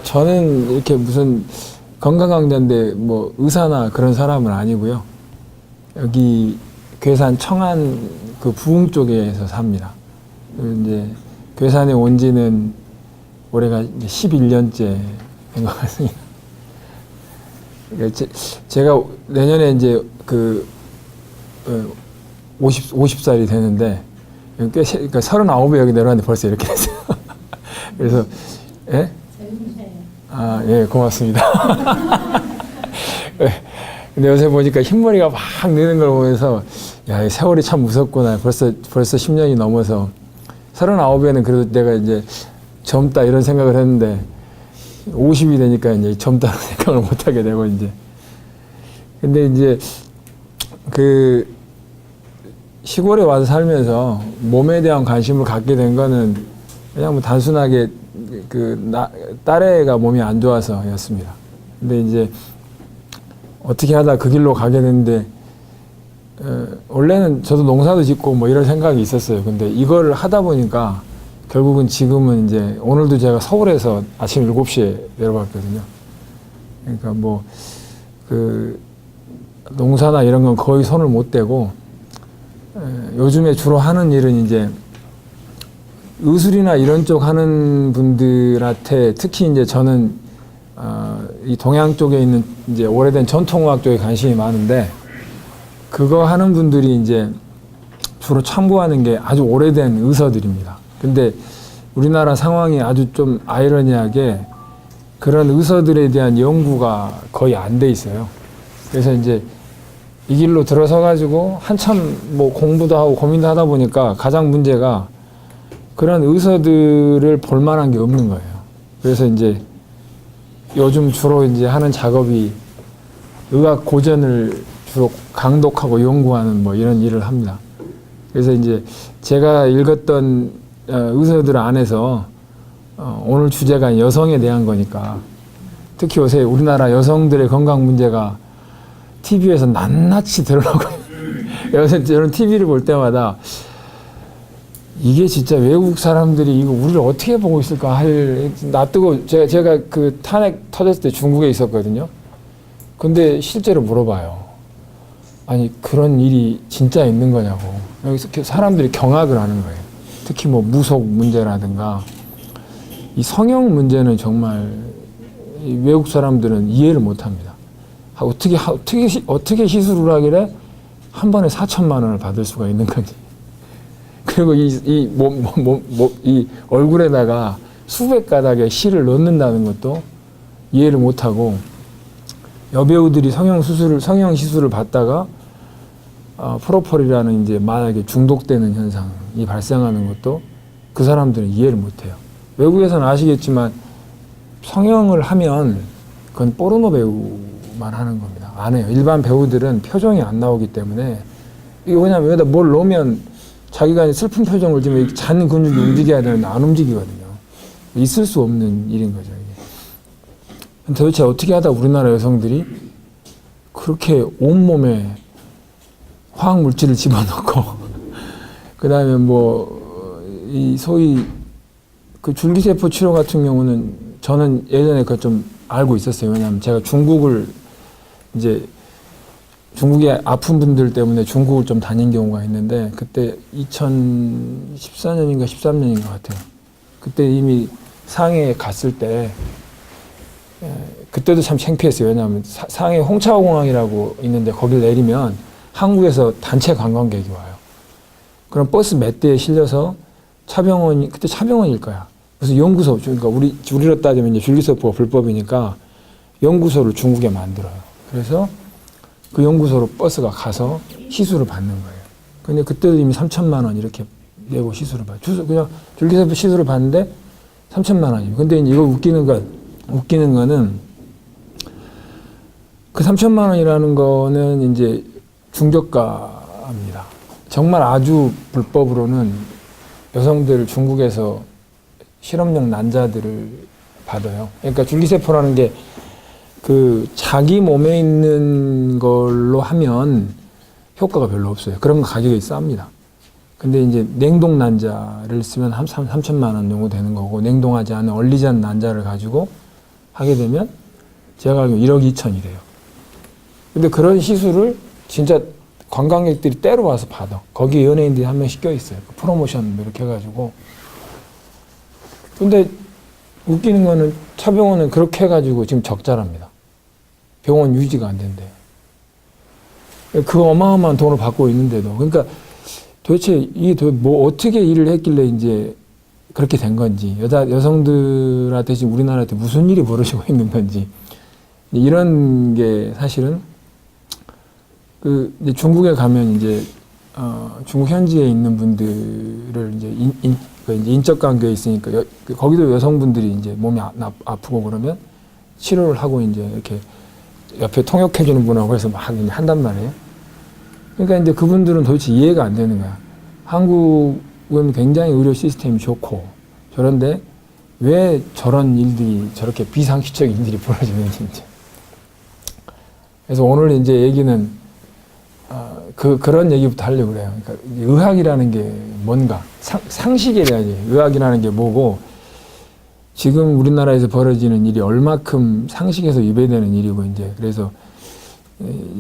저는 이렇게 무슨 건강강자인데 뭐 의사나 그런 사람은 아니고요. 여기 괴산 청안 그 부흥 쪽에서 삽니다. 그리고 이제 괴산에 온 지는 올해가 이제 11년째 된 것 같습니다. 그러니까 제가 내년에 이제 그 50살이 되는데 꽤 그러니까 39에 여기 내려왔는데 벌써 이렇게 됐어요. 그래서 예? 아, 예, 고맙습니다. 근데 요새 보니까 흰머리가 막 느는 걸 보면서 야, 세월이 참 무섭구나. 벌써 10년이 넘어서 39에는 그래도 내가 이제 젊다 이런 생각을 했는데 50이 되니까 이제 젊다는 생각을 못 하게 되고 이제. 근데 이제 그 시골에 와서 살면서 몸에 대한 관심을 갖게 된 거는 그냥 뭐 단순하게 딸애가 몸이 안 좋아서였습니다. 근데 이제 어떻게 하다 그 길로 가게 됐는데, 원래는 저도 농사도 짓고 뭐 이런 생각이 있었어요. 근데 이걸 하다 보니까 결국은 지금은 이제 오늘도 제가 서울에서 아침 7시에 내려갔거든요. 그러니까 뭐 그 농사나 이런 건 거의 손을 못 대고, 요즘에 주로 하는 일은 이제 의술이나 이런 쪽 하는 분들한테 특히 이제 저는 이 동양 쪽에 있는 이제 오래된 전통의학 쪽에 관심이 많은데 그거 하는 분들이 이제 주로 참고하는 게 아주 오래된 의사들입니다. 근데 우리나라 상황이 아주 좀 아이러니하게 그런 의사들에 대한 연구가 거의 안 돼 있어요. 그래서 이제 이 길로 들어서 가지고 한참 뭐 공부도 하고 고민도 하다 보니까 가장 문제가 그런 의사들을 볼 만한 게 없는 거예요. 그래서 이제 요즘 주로 이제 하는 작업이 의학 고전을 주로 강독하고 연구하는 뭐 이런 일을 합니다. 그래서 이제 제가 읽었던 의사들 안에서 오늘 주제가 여성에 대한 거니까 특히 요새 우리나라 여성들의 건강 문제가 TV에서 낱낱이 드러나고 요새 저는 TV를 볼 때마다 이게 진짜 외국 사람들이 이거 우리를 어떻게 보고 있을까 놔두고 제가 그 탄핵 터졌을 때 중국에 있었거든요. 근데 실제로 물어봐요. 아니 그런 일이 진짜 있는 거냐고. 여기서 사람들이 경악을 하는 거예요. 특히 뭐 무속 문제라든가 이 성형 문제는 정말 이 외국 사람들은 이해를 못 합니다. 어떻게 시술을 하길래 한 번에 4천만 원을 받을 수가 있는 건지. 그리고 이 얼굴에다가 수백 가닥의 실을 넣는다는 것도 이해를 못하고 여배우들이 성형 시술을 받다가 프로폴이라는 이제 마약에 중독되는 현상이 발생하는 것도 그 사람들은 이해를 못해요. 외국에서는 아시겠지만 성형을 하면 그건 포르노 배우만 하는 겁니다. 안 해요. 일반 배우들은 표정이 안 나오기 때문에 이게 왜냐면 여기다 뭘 넣으면 자기가 슬픈 표정을 지으면 잔 근육이 움직여야 되는데 안 움직이거든요. 있을 수 없는 일인 거죠. 이게. 도대체 어떻게 하다 우리나라 여성들이 그렇게 온몸에 화학물질을 집어넣고 그 다음에 뭐 이 소위 그 줄기세포 치료 같은 경우는 저는 예전에 그거 좀 알고 있었어요. 왜냐하면 제가 중국에 아픈 분들 때문에 중국을 좀 다닌 경우가 있는데 그때 2014년인가 13년인 것 같아요. 그때 이미 상해에 갔을 때 그때도 참 창피했어요. 왜냐하면 상해 홍차오공항이라고 있는데 거길 내리면 한국에서 단체 관광객이 와요. 그럼 버스 몇 대에 실려서 그때 차병원일 거야. 그래서 연구소, 그러니까 우리로 따지면 이제 줄기세포가 불법이니까 연구소를 중국에 만들어요. 그래서 그 연구소로 버스가 가서 시술을 받는 거예요. 근데 그때도 이미 3천만 원 이렇게 내고 시술을 받아요. 그냥 줄기세포 시술을 받는데 3천만 원이에요. 근데 이거 웃기는 거는 그 3천만 원이라는 거는 이제 중저가입니다. 정말 아주 불법으로는 여성들 중국에서 실험용 난자들을 받아요. 그러니까 줄기세포라는 게 그 자기 몸에 있는 걸로 하면 효과가 별로 없어요. 그런 거 가격이 쌉니다. 근데 이제 냉동 난자를 쓰면 3천만 원 정도 되는 거고, 냉동하지 않은 얼리지 않은 난자를 가지고 하게 되면 제가 알기로 1억 2천이래요. 근데 그런 시술을 진짜 관광객들이 때로 와서 받아. 거기에 연예인들이 한 명씩 껴있어요. 프로모션 이렇게 해가지고. 근데 웃기는 거는 차병원은 그렇게 해가지고 지금 적자랍니다. 병원 유지가 안 된대요. 그 어마어마한 돈을 받고 있는데도. 그러니까 도대체 이게 뭐 어떻게 일을 했길래 이제 그렇게 된 건지, 여성들한테 지금 우리나라한테 무슨 일이 벌어지고 있는 건지, 이런 게 사실은 이제 중국에 가면 이제 중국 현지에 있는 분들을 이제 인적 관계에 있으니까 거기도 여성분들이 이제 몸이 아프고 그러면 치료를 하고 이제 이렇게 옆에 통역해주는 분하고 해서 막 한단 말이에요. 그러니까 이제 그분들은 도대체 이해가 안 되는 거야. 한국은 굉장히 의료 시스템이 좋고 저런데 왜 저런 일들이 저렇게 비상식적인 일들이 벌어지는지. 이제. 그래서 오늘 이제 얘기는 그런 얘기부터 하려고 그래요. 그러니까 의학이라는 게 뭔가 상식에 대한 얘기. 의학이라는 게 뭐고 지금 우리나라에서 벌어지는 일이 얼마큼 상식에서 위배되는 일이고 이제 그래서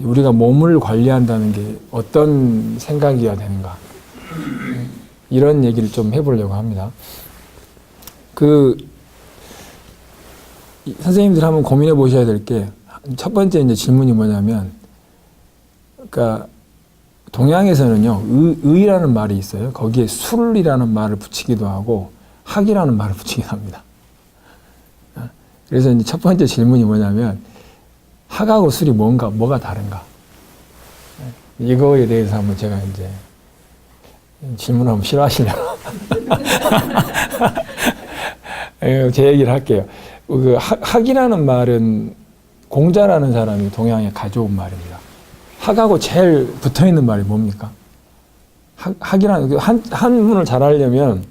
우리가 몸을 관리한다는 게 어떤 생각이어야 되는가 이런 얘기를 좀 해보려고 합니다. 선생님들 한번 고민해 보셔야 될 게 첫 번째 이제 질문이 뭐냐면, 그러니까 동양에서는요 의라는 말이 있어요. 거기에 술이라는 말을 붙이기도 하고 학이라는 말을 붙이기도 합니다. 그래서 이제 첫 번째 질문이 뭐냐면 학하고 술이 뭐가 다른가? 이거에 대해서 한번 제가 이제 질문하면 싫어하시려나? 제 얘기를 할게요. 학이라는 말은 공자라는 사람이 동양에 가져온 말입니다. 학하고 제일 붙어 있는 말이 뭡니까? 학이라는 한문을 잘 하려면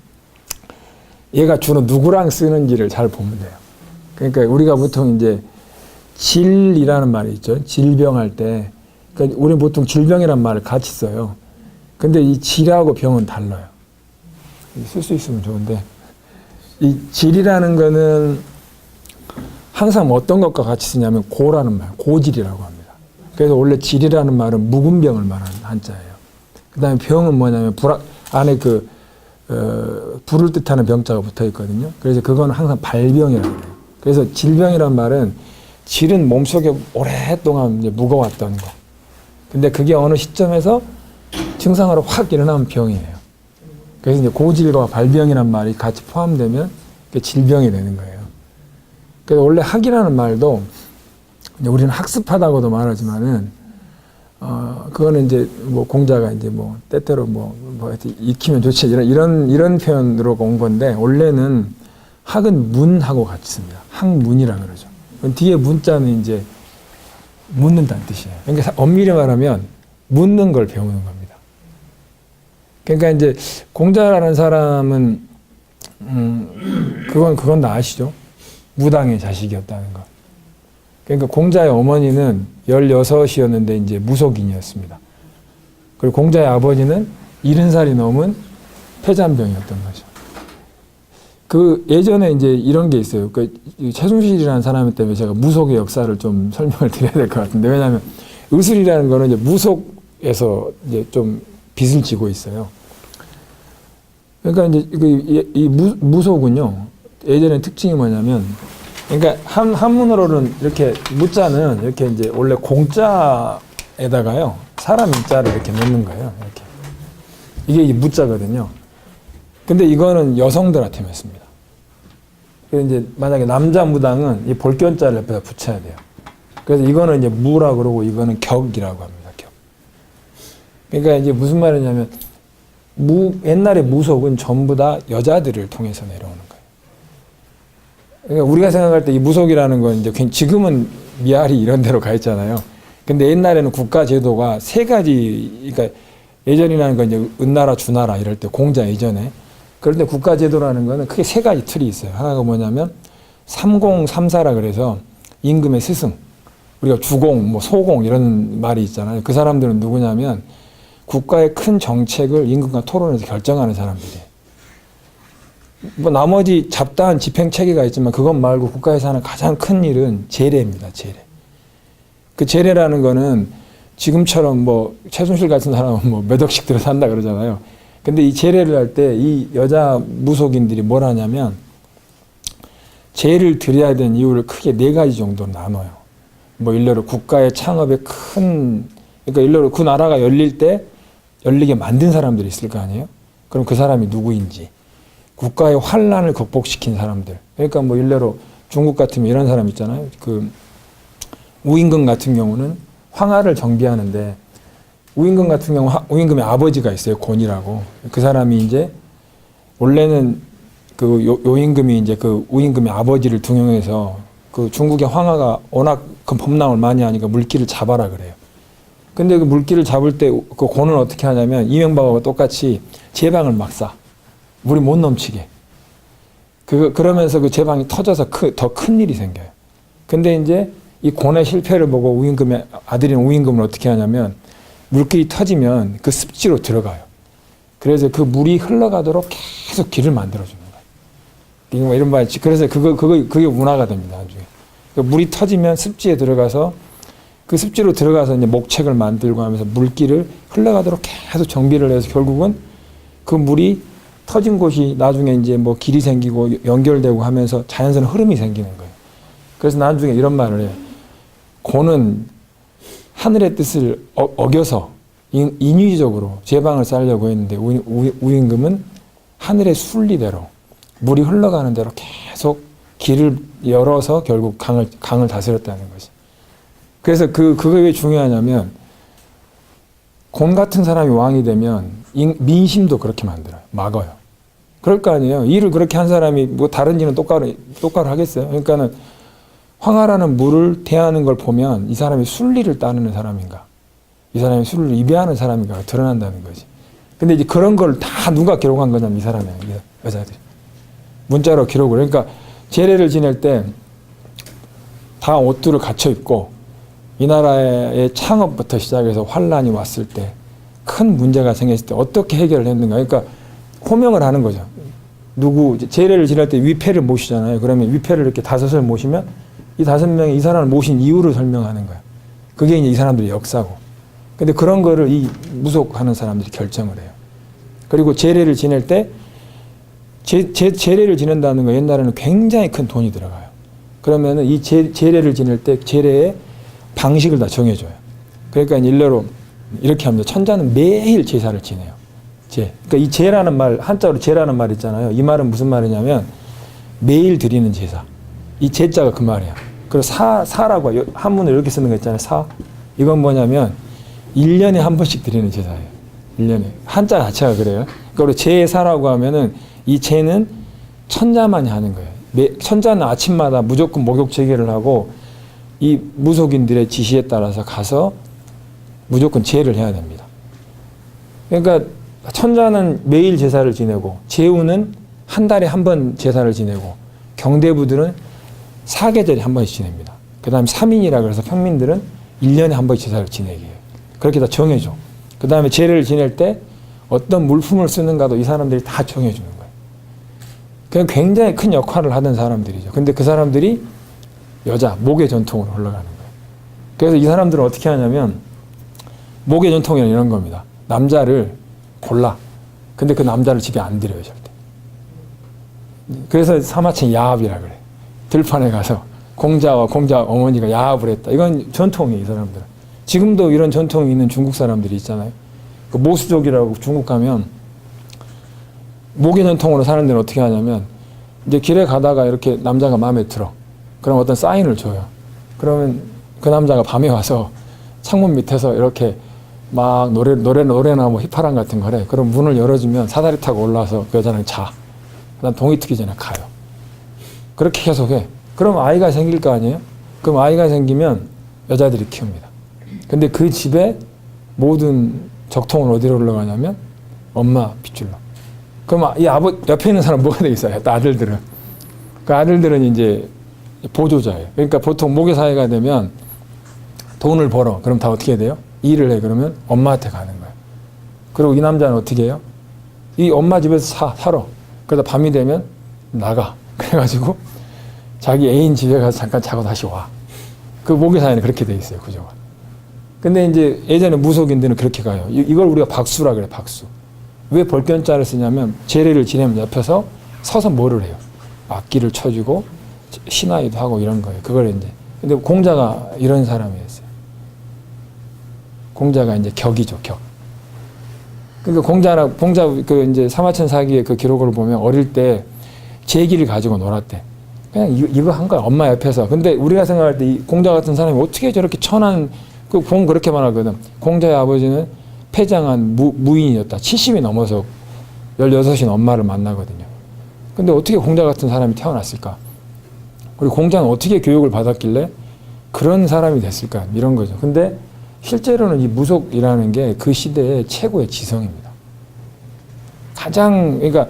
얘가 주로 누구랑 쓰는지를 잘 보면 돼요. 그러니까 우리가 보통 이제 질이라는 말이 있죠. 질병할 때, 그러니까 우리는 보통 질병이라는 말을 같이 써요. 근데 이 질하고 병은 달라요. 쓸 수 있으면 좋은데, 이 질이라는 거는 항상 어떤 것과 같이 쓰냐면 고라는 말, 고질이라고 합니다. 그래서 원래 질이라는 말은 묵은 병을 말하는 한자예요. 그 다음에 병은 뭐냐면 안에 불을 뜻하는 병자가 붙어 있거든요. 그래서 그건 항상 발병이라고 해요. 그래서 질병이란 말은 질은 몸속에 오랫동안 이제 묵어왔던 거. 근데 그게 어느 시점에서 증상으로 확 일어나면 병이에요. 그래서 이제 고질과 발병이란 말이 같이 포함되면 그게 질병이 되는 거예요. 그래서 원래 학이라는 말도 우리는 학습하다고도 말하지만은 그거는 이제 뭐 공자가 이제 뭐 때때로 뭐 익히면 좋지 이런 표현으로 온 건데 원래는 학은 문하고 같이 씁니다. 학문이라 그러죠. 뒤에 문자는 이제 묻는다는 뜻이에요. 그러니까 엄밀히 말하면 묻는 걸 배우는 겁니다. 그러니까 이제 공자라는 사람은 그건 다 아시죠? 무당의 자식이었다는 거. 그러니까 공자의 어머니는 16이었는데 이제 무속인이었습니다. 그리고 공자의 아버지는 70살이 넘은 폐잔병이었던 거죠. 예전에 이제 이런 게 있어요. 최순실이라는 사람 때문에 제가 무속의 역사를 좀 설명을 드려야 될 것 같은데, 왜냐하면 의술이라는 거는 이제 무속에서 이제 좀 빚을 지고 있어요. 그러니까 이제 이 무속은요, 예전에 특징이 뭐냐면, 그러니까 한문으로는 이렇게 무자는 이렇게 이제 원래 공자에다가요, 사람 인자를 이렇게 넣는 거예요. 이렇게. 이게 이 무자거든요. 근데 이거는 여성들한테만 씁니다. 그래서 이제 만약에 남자 무당은 이 볼견자를 옆에다 붙여야 돼요. 그래서 이거는 이제 무라 그러고 이거는 격이라고 합니다. 격. 그러니까 이제 무슨 말이냐면 옛날에 무속은 전부 다 여자들을 통해서 내려오는 거예요. 그러니까 우리가 생각할 때 이 무속이라는 건 이제 지금은 미아리 이런 데로 가 있잖아요. 근데 옛날에는 국가 제도가 세 가지, 그러니까 예전이라는 건 이제 은나라, 주나라 이럴 때 공자 예전에. 그런데 국가 제도라는 거는 크게 세 가지 틀이 있어요. 하나가 뭐냐면 삼공삼사라 그래서 임금의 스승, 우리가 주공, 뭐 소공 이런 말이 있잖아요. 그 사람들은 누구냐면 국가의 큰 정책을 임금과 토론해서 결정하는 사람들이에요. 뭐 나머지 잡다한 집행 체계가 있지만 그것 말고 국가에서 하는 가장 큰 일은 제례입니다. 제례. 그 제례라는 거는 지금처럼 뭐 최순실 같은 사람은 뭐 몇 억씩 들어 산다 그러잖아요. 근데 이 제례를 할 때 이 여자 무속인들이 뭘 하냐면 제를 드려야 되는 이유를 크게 4가지 정도로 나눠요. 뭐 일례로 국가의 창업에 큰, 그러니까 일례로 그 나라가 열릴 때 열리게 만든 사람들이 있을 거 아니에요? 그럼 그 사람이 누구인지. 국가의 환란을 극복시킨 사람들. 그러니까 뭐 일례로 중국 같으면 이런 사람 있잖아요. 그 우임금 같은 경우는 황하를 정비하는데 우임금 같은 경우 우임금의 아버지가 있어요. 곤이라고. 그 사람이 이제 원래는 그 요임금이 이제 그 우임금의 아버지를 등용해서 그 중국의 황하가 워낙 그 범람을 많이 하니까 물기를 잡아라 그래요. 근데 그 물기를 잡을 때 그 곤은 어떻게 하냐면 이명박하고 똑같이 제방을 막 쏴. 물이 못 넘치게. 그러면서 그 제방이 터져서 더 큰 일이 생겨요. 근데 이제 이 곤의 실패를 보고 우임금의 아들인 우임금은 어떻게 하냐면 물길이 터지면 그 습지로 들어가요. 그래서 그 물이 흘러가도록 계속 길을 만들어주는 거예요. 이런 말, 그래서 그게 문화가 됩니다. 나중에. 물이 터지면 습지에 들어가서 그 습지로 들어가서 이제 목책을 만들고 하면서 물길을 흘러가도록 계속 정비를 해서 결국은 그 물이 터진 곳이 나중에 이제 뭐 길이 생기고 연결되고 하면서 자연스러운 흐름이 생기는 거예요. 그래서 나중에 이런 말을 해요. 곤은 하늘의 뜻을 어겨서 인위적으로 제방을 쌓으려고 했는데 우임금은 하늘의 순리대로 물이 흘러가는 대로 계속 길을 열어서 결국 강을 다스렸다는 거지. 그래서 그게 왜 중요하냐면 곤 같은 사람이 왕이 되면 민심도 그렇게 만들어요. 막아요. 그럴 거 아니에요. 일을 그렇게 한 사람이 뭐 다른 일은 똑바로 하겠어요. 그러니까는 황하라는 물을 대하는 걸 보면 이 사람이 순리를 따르는 사람인가, 이 사람이 순리를 위배하는 사람인가가 드러난다는 거지. 근데 이제 그런 걸 다 누가 기록한 거냐면 이 사람이에요. 여자들이. 문자로 기록을. 그러니까 제례를 지낼 때 다 옷들을 갖춰 입고 이 나라의 창업부터 시작해서 환란이 왔을 때 큰 문제가 생겼을 때 어떻게 해결을 했는가. 그러니까 호명을 하는 거죠. 제례를 지낼 때 위패를 모시잖아요. 그러면 위패를 이렇게 5을 모시면 이 5명이 이 사람을 모신 이유를 설명하는 거예요. 그게 이제 이 사람들의 역사고. 근데 그런 거를 이 무속하는 사람들이 결정을 해요. 그리고 제례를 지낼 때 제례를 지낸다는 거 옛날에는 굉장히 큰 돈이 들어가요. 그러면은 이 제례를 지낼 때 제례의 방식을 다 정해줘요. 그러니까 일례로 이렇게 합니다. 천자는 매일 제사를 지내요. 그러니까 이 제라는 말, 한자로 제라는 말 있잖아요. 이 말은 무슨 말이냐면 매일 드리는 제사. 이 제자가 그 말이야. 그리고 사라고 한문을 이렇게 쓰는 거 있잖아요. 사. 이건 뭐냐면 1년에 한 번씩 드리는 제사예요. 1년에. 한자 자체가 그래요. 그리고 제사라고 하면은 이 제는 천자만이 하는 거예요. 천자는 아침마다 무조건 목욕 제계를 하고 이 무속인들의 지시에 따라서 가서 무조건 제를 해야 됩니다. 그러니까 천자는 매일 제사를 지내고 제우는 한 달에 한 번 제사를 지내고 경대부들은 사계절에 한 번씩 지냅니다. 그 다음에 3인이라 그래서 평민들은 1년에 한 번씩 제사를 지내게 해요. 그렇게 다 정해줘. 그 다음에 제를 지낼 때 어떤 물품을 쓰는가도 이 사람들이 다 정해주는 거예요. 그냥 굉장히 큰 역할을 하던 사람들이죠. 근데 그 사람들이 목의 전통으로 흘러가는 거예요. 그래서 이 사람들은 어떻게 하냐면 목의 전통에는 이런 겁니다. 남자를 골라. 근데 그 남자를 집에 안 들여요, 절대. 그래서 사마천 야합이라 그래. 들판에 가서 공자 어머니가 야합을 했다. 이건 전통이에요, 이 사람들은. 지금도 이런 전통이 있는 중국 사람들이 있잖아요. 그 모수족이라고 중국 가면 목의 전통으로 사는 데는 어떻게 하냐면 이제 길에 가다가 이렇게 남자가 마음에 들어. 그럼 어떤 사인을 줘요. 그러면 그 남자가 밤에 와서 창문 밑에서 이렇게 막 노래나 뭐 휘파람 같은 거래. 그럼 문을 열어주면 사다리 타고 올라와서 그 여자는 자. 그다음 동이 트기 전에 가요. 그렇게 계속 해. 그럼 아이가 생길 거 아니에요? 그럼 아이가 생기면 여자들이 키웁니다. 근데 그 집에 모든 적통은 어디로 올라가냐면 엄마 빗줄로. 그럼 이 옆에 있는 사람 뭐가 되겠어요? 아들들은. 그 아들들은 이제 보조자예요. 그러니까 보통 모계 사회가 되면 돈을 벌어. 그럼 다 어떻게 해야 돼요? 일을 해. 그러면 엄마한테 가는 거예요. 그리고 이 남자는 어떻게 해요? 이 엄마 집에서 살아. 그러다 밤이 되면 나가. 그래가지고 자기 애인 집에 가서 잠깐 자고 다시 와. 그 모기사에는 그렇게 돼 있어요, 구조가. 근데 이제 예전에 무속인들은 그렇게 가요. 이걸 우리가 박수라 그래, 박수. 왜 벌견자를 쓰냐면 제례를 지내면 옆에서 서서 뭐를 해요? 악기를 쳐주고 신하이도 하고 이런 거예요. 그걸 이제. 근데 공자가 이런 사람이었어요. 공자가 이제 격이죠, 격. 그러니까 공자 그 이제 사마천 사기의 그 기록을 보면 어릴 때 제기를 가지고 놀았대. 그냥 이거 한 거야, 엄마 옆에서. 근데 우리가 생각할 때 이 공자 같은 사람이 어떻게 저렇게 천한, 그 보면 그렇게 말하거든. 공자의 아버지는 패장한 무인이었다. 70이 넘어서 16인 엄마를 만나거든요. 근데 어떻게 공자 같은 사람이 태어났을까? 그리고 공자는 어떻게 교육을 받았길래 그런 사람이 됐을까? 이런 거죠. 근데 실제로는 이 무속이라는 게 그 시대의 최고의 지성입니다. 가장, 그러니까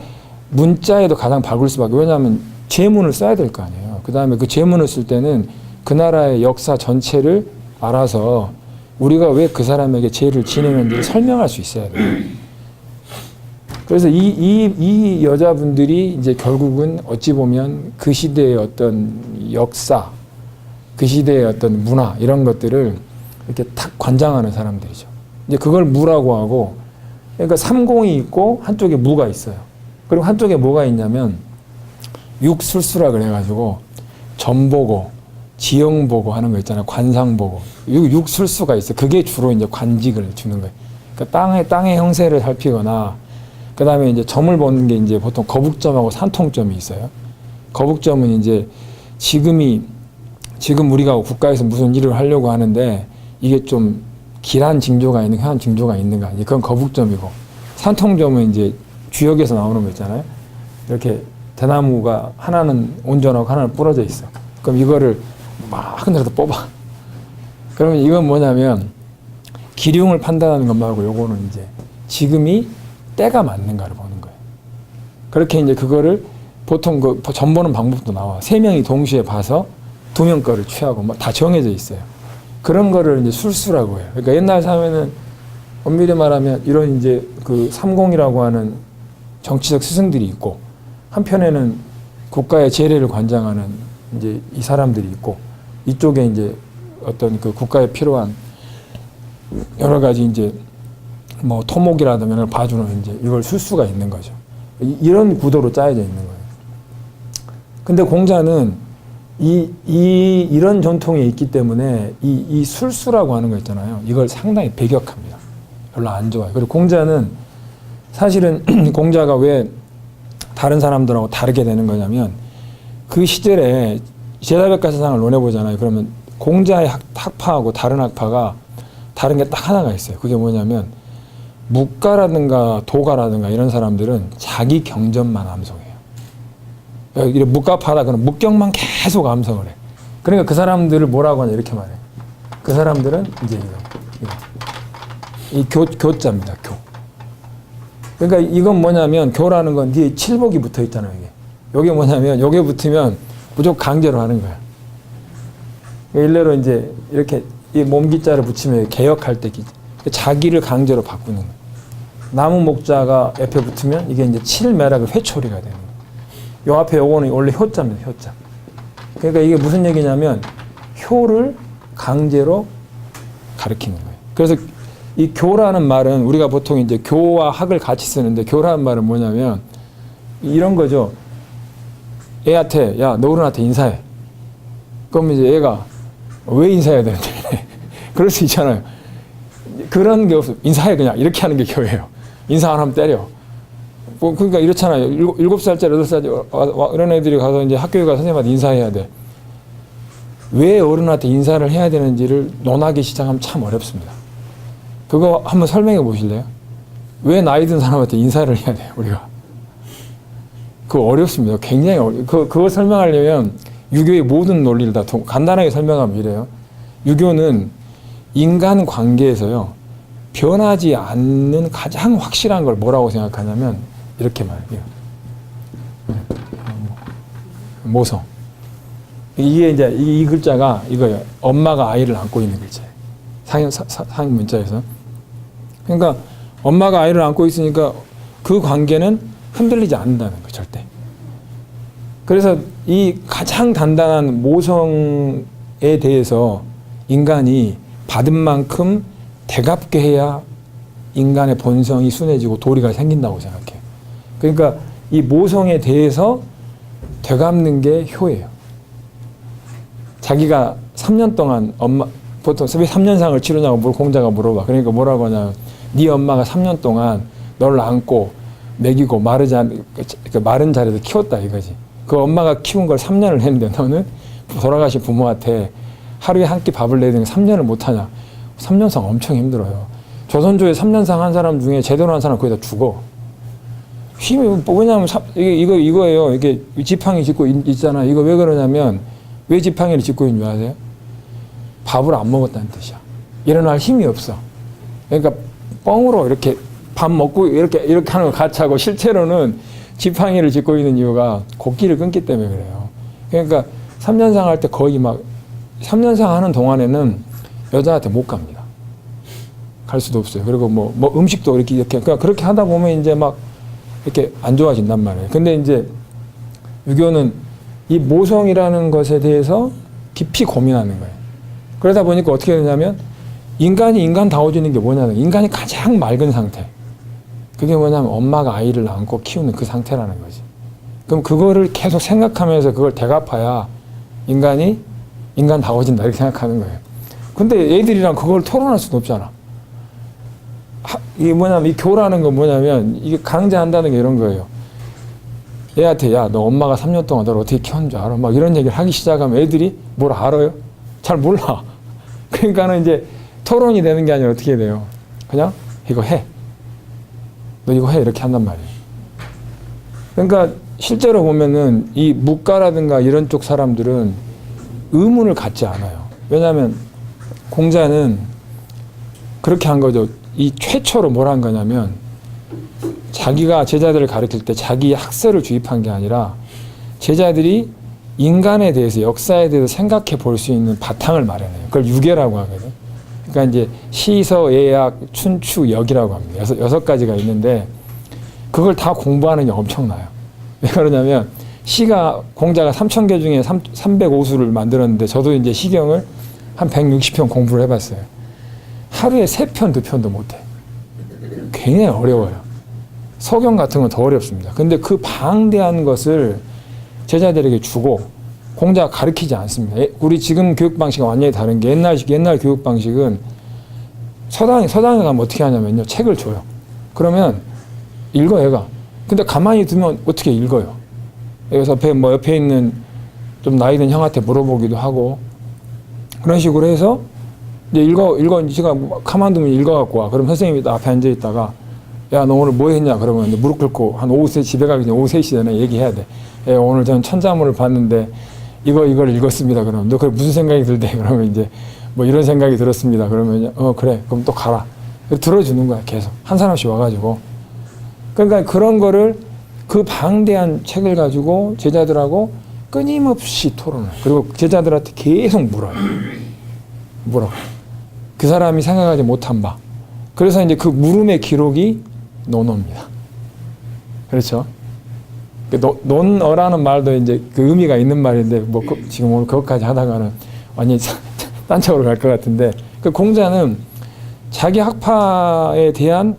문자에도 가장 박을 수밖에. 왜냐하면 제문을 써야 될 거 아니에요. 그 다음에 그 제문을 쓸 때는 그 나라의 역사 전체를 알아서 우리가 왜 그 사람에게 제를 지내는지를 설명할 수 있어야 돼요. 그래서 이 여자분들이 이제 결국은 어찌 보면 그 시대의 어떤 역사, 그 시대의 어떤 문화, 이런 것들을 이렇게 탁 관장하는 사람들이죠. 이제 그걸 무라고 하고, 그러니까 삼공이 있고 한쪽에 무가 있어요. 그리고 한쪽에 뭐가 있냐면 육술수라 그래가지고 점보고 지형보고 하는 거 있잖아요. 관상보고. 육술수가 있어요. 그게 주로 이제 관직을 주는 거예요. 그러니까 땅의 형세를 살피거나, 그 다음에 이제 점을 보는 게 이제 보통 거북점하고 산통점이 있어요. 거북점은 이제 지금 우리가 국가에서 무슨 일을 하려고 하는데 이게 좀 길한 징조가 있는, 한 징조가 있는가. 그건 거북점이고, 산통점은 이제 주역에서 나오는 거 있잖아요. 이렇게 대나무가 하나는 온전하고 하나는 부러져 있어. 그럼 이거를 막 흔들어서 뽑아. 그러면 이건 뭐냐면 기륭을 판단하는 것 말고 요거는 이제 지금이 때가 맞는가를 보는 거예요. 그렇게 이제 그거를 보통 그 점 보는 방법도 나와. 3명이 동시에 봐서 2명 거를 취하고 막 다 정해져 있어요. 그런 거를 이제 술수라고 해요. 그러니까 옛날 사회는 엄밀히 말하면 이런 이제 그 삼공이라고 하는 정치적 스승들이 있고, 한편에는 국가의 재래를 관장하는 이제 이 사람들이 있고, 이쪽에 이제 어떤 그 국가에 필요한 여러 가지 이제 뭐 토목이라든가 이런 걸 봐주는 이제 이걸 술수가 있는 거죠. 이런 구도로 짜여져 있는 거예요. 근데 공자는 이런 전통이 있기 때문에 이 술수라고 하는 거 있잖아요. 이걸 상당히 배격합니다. 별로 안 좋아요. 그리고 공자는 사실은 공자가 왜 다른 사람들하고 다르게 되는 거냐면, 그 시절에 제다백과사상을 논해보잖아요. 그러면 공자의 학파하고 다른 학파가 다른 게 딱 하나가 있어요. 그게 뭐냐면 묵가라든가 도가라든가 이런 사람들은 자기 경전만 암송해요. 이렇게 묵가파다 그러면 묵경만 계속 암송을 해. 그러니까 그 사람들을 뭐라고 하냐 이렇게 말해. 그 사람들은 이제 이 교자입니다. 교. 그러니까 이건 뭐냐면 교라는 건 뒤에 칠복이 붙어 있잖아요. 이게 뭐냐면 여기에 붙으면 무조건 강제로 하는 거야. 일례로 이제 이렇게 이 몸기자를 붙이면 개혁할 때 자기를 강제로 바꾸는 거예요. 나무 목자가 옆에 붙으면 이게 이제 칠매락의 회초리가 되는 거예요. 요 앞에 요거는 원래 효자입니다. 효자. 그러니까 이게 무슨 얘기냐면 효를 강제로 가리키는 거예요. 그래서 이 교라는 말은 우리가 보통 이제 교와 학을 같이 쓰는데, 교라는 말은 뭐냐면 이런 거죠. 애한테 야 너 어른한테 인사해. 그럼 이제 얘가 왜 인사해야 되는데 그럴 수 있잖아요. 그런 게 없어. 인사해 그냥 이렇게 하는 게 교예요. 인사 안 하면 때려. 뭐 그러니까 이렇잖아요. 7살짜리 8살짜리 이런 애들이 가서 이제 학교에 가서 선생님한테 인사해야 돼. 왜 어른한테 인사를 해야 되는지를 논하기 시작하면 참 어렵습니다. 그거 한번 설명해 보실래요? 왜 나이 든 사람한테 인사를 해야 돼요, 우리가? 그거 어렵습니다. 굉장히 그거 설명하려면 유교의 모든 논리를 다 간단하게 설명하면 이래요. 유교는 인간 관계에서요, 변하지 않는 가장 확실한 걸 뭐라고 생각하냐면 이렇게 말해요. 모성. 이게 이제 이 글자가 이거예요. 엄마가 아이를 안고 있는 글자예요. 상형 문자에서. 그러니까 엄마가 아이를 안고 있으니까 그 관계는 흔들리지 않는다는 거예요. 절대. 그래서 이 가장 단단한 모성에 대해서 인간이 받은 만큼 되갚게 해야 인간의 본성이 순해지고 도리가 생긴다고 생각해요. 그러니까 이 모성에 대해서 되갚는 게 효예요. 자기가 3년 동안 보통 왜 3년상을 치르냐고 공자가 물어봐. 그러니까 뭐라고 하냐면 네 엄마가 3년 동안 널 안고 먹이고 마른 자리에서 키웠다 이거지. 그 엄마가 키운 걸 3년을 했는데 너는 돌아가신 부모한테 하루에 한 끼 밥을 내야 되는 3년을 못하냐. 3년상 엄청 힘들어요. 조선조에 3년상 한 사람 중에 제대로 한 사람 거의 다 죽어. 힘이 뭐냐면 이거예요. 이게 지팡이 짚고 있잖아. 이거 왜 그러냐면 왜 지팡이를 짚고 있는 줄 아세요? 밥을 안 먹었다는 뜻이야. 일어날 힘이 없어. 그러니까 뻥으로 이렇게 밥 먹고 이렇게 하는 거 같이 하고 실제로는 지팡이를 짚고 있는 이유가 곡기를 끊기 때문에 그래요. 그러니까 3년상 할 때 거의 막 3년상 하는 동안에는 여자한테 못 갑니다. 갈 수도 없어요. 그리고 뭐 음식도 이렇게 그러니까 그렇게 하다 보면 이제 막 이렇게 안 좋아진단 말이에요. 근데 이제 유교는 이 모성이라는 것에 대해서 깊이 고민하는 거예요. 그러다 보니까 어떻게 되냐면 인간이 인간다워지는 게 뭐냐면 인간이 가장 맑은 상태. 그게 뭐냐면 엄마가 아이를 안고 키우는 그 상태라는 거지. 그럼 그거를 계속 생각하면서 그걸 되갚아야 인간이 인간다워진다 이렇게 생각하는 거예요. 근데 애들이랑 그걸 토론할 수는 없잖아. 이게 뭐냐면 이 교라는 건 뭐냐면 이게 강제한다는 게 이런 거예요. 얘한테 야 너 엄마가 3년 동안 너를 어떻게 키웠는 줄 알아? 막 이런 얘기를 하기 시작하면 애들이 뭘 알아요? 잘 몰라. 그러니까는 이제 토론이 되는 게 아니라 어떻게 돼요? 그냥 이거 해. 너 이거 해. 이렇게 한단 말이에요. 그러니까 실제로 보면은 이 묵가라든가 이런 쪽 사람들은 의문을 갖지 않아요. 왜냐하면 공자는 그렇게 한 거죠. 이 최초로 뭘 한 거냐면 자기가 제자들을 가르칠 때 자기 학설을 주입한 게 아니라 제자들이 인간에 대해서 역사에 대해서 생각해 볼 수 있는 바탕을 마련해요. 그걸 유계라고 하거든. 그러니까 이제 시서, 예약, 춘추, 역이라고 합니다. 여섯 가지가 있는데 그걸 다 공부하는 게 엄청나요. 왜 그러냐면 시가 공자가 3,000개 중에 305수를 만들었는데 저도 이제 시경을 한 160편 공부를 해봤어요. 하루에 3편, 2편도 못해. 굉장히 어려워요. 서경 같은 건 더 어렵습니다. 근데 그 방대한 것을 제자들에게 주고 공자가 가르치지 않습니다. 우리 지금 교육 방식은 완전히 다른 게 옛날 교육 방식은 서당에 가면 어떻게 하냐면요. 책을 줘요. 그러면 읽어 얘가. 근데 가만히 두면 어떻게 읽어요. 그래서 옆에 있는 좀 나이 든 형한테 물어보기도 하고 그런 식으로 해서 이제 읽어 제가 가만두면 읽어갖고 와. 그럼 선생님이 앞에 앉아 있다가 야 너 오늘 뭐 했냐 그러면 무릎 꿇고 한 오후 집에 가기 전에 오후 3시 전에 얘기해야 돼. 오늘 저는 천자문을 봤는데 이걸 읽었습니다. 그러면 너 그래 무슨 생각이 들대? 그러면 이제 뭐 이런 생각이 들었습니다. 그러면 그래 그럼 또 가라. 들어주는 거야 계속 한 사람씩 와가지고. 그러니까 그런 거를 그 방대한 책을 가지고 제자들하고 끊임없이 토론을. 그리고 제자들한테 계속 물어요. 그 사람이 생각하지 못한 바. 그래서 이제 그 물음의 기록이 논어입니다. 그렇죠? 논어라는 말도 이제 그 의미가 있는 말인데 뭐 지금 오늘 그것까지 하다가는 완전히 딴 쪽으로 갈 것 같은데 그 공자는 자기 학파에 대한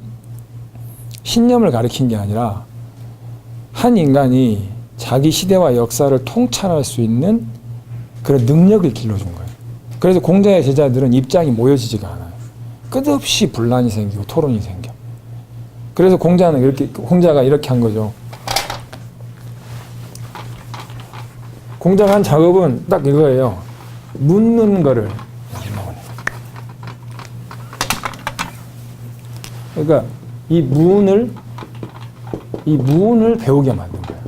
신념을 가리킨 게 아니라 한 인간이 자기 시대와 역사를 통찰할 수 있는 그런 능력을 길러준 거예요. 그래서 공자의 제자들은 입장이 모여지지가 않아요. 끝없이 분란이 생기고 토론이 생겨. 그래서 공자가 이렇게 한 거죠. 공자가 한 작업은 딱 이거예요. 묻는 거를. 그러니까 이 문을 배우게 만든 거예요.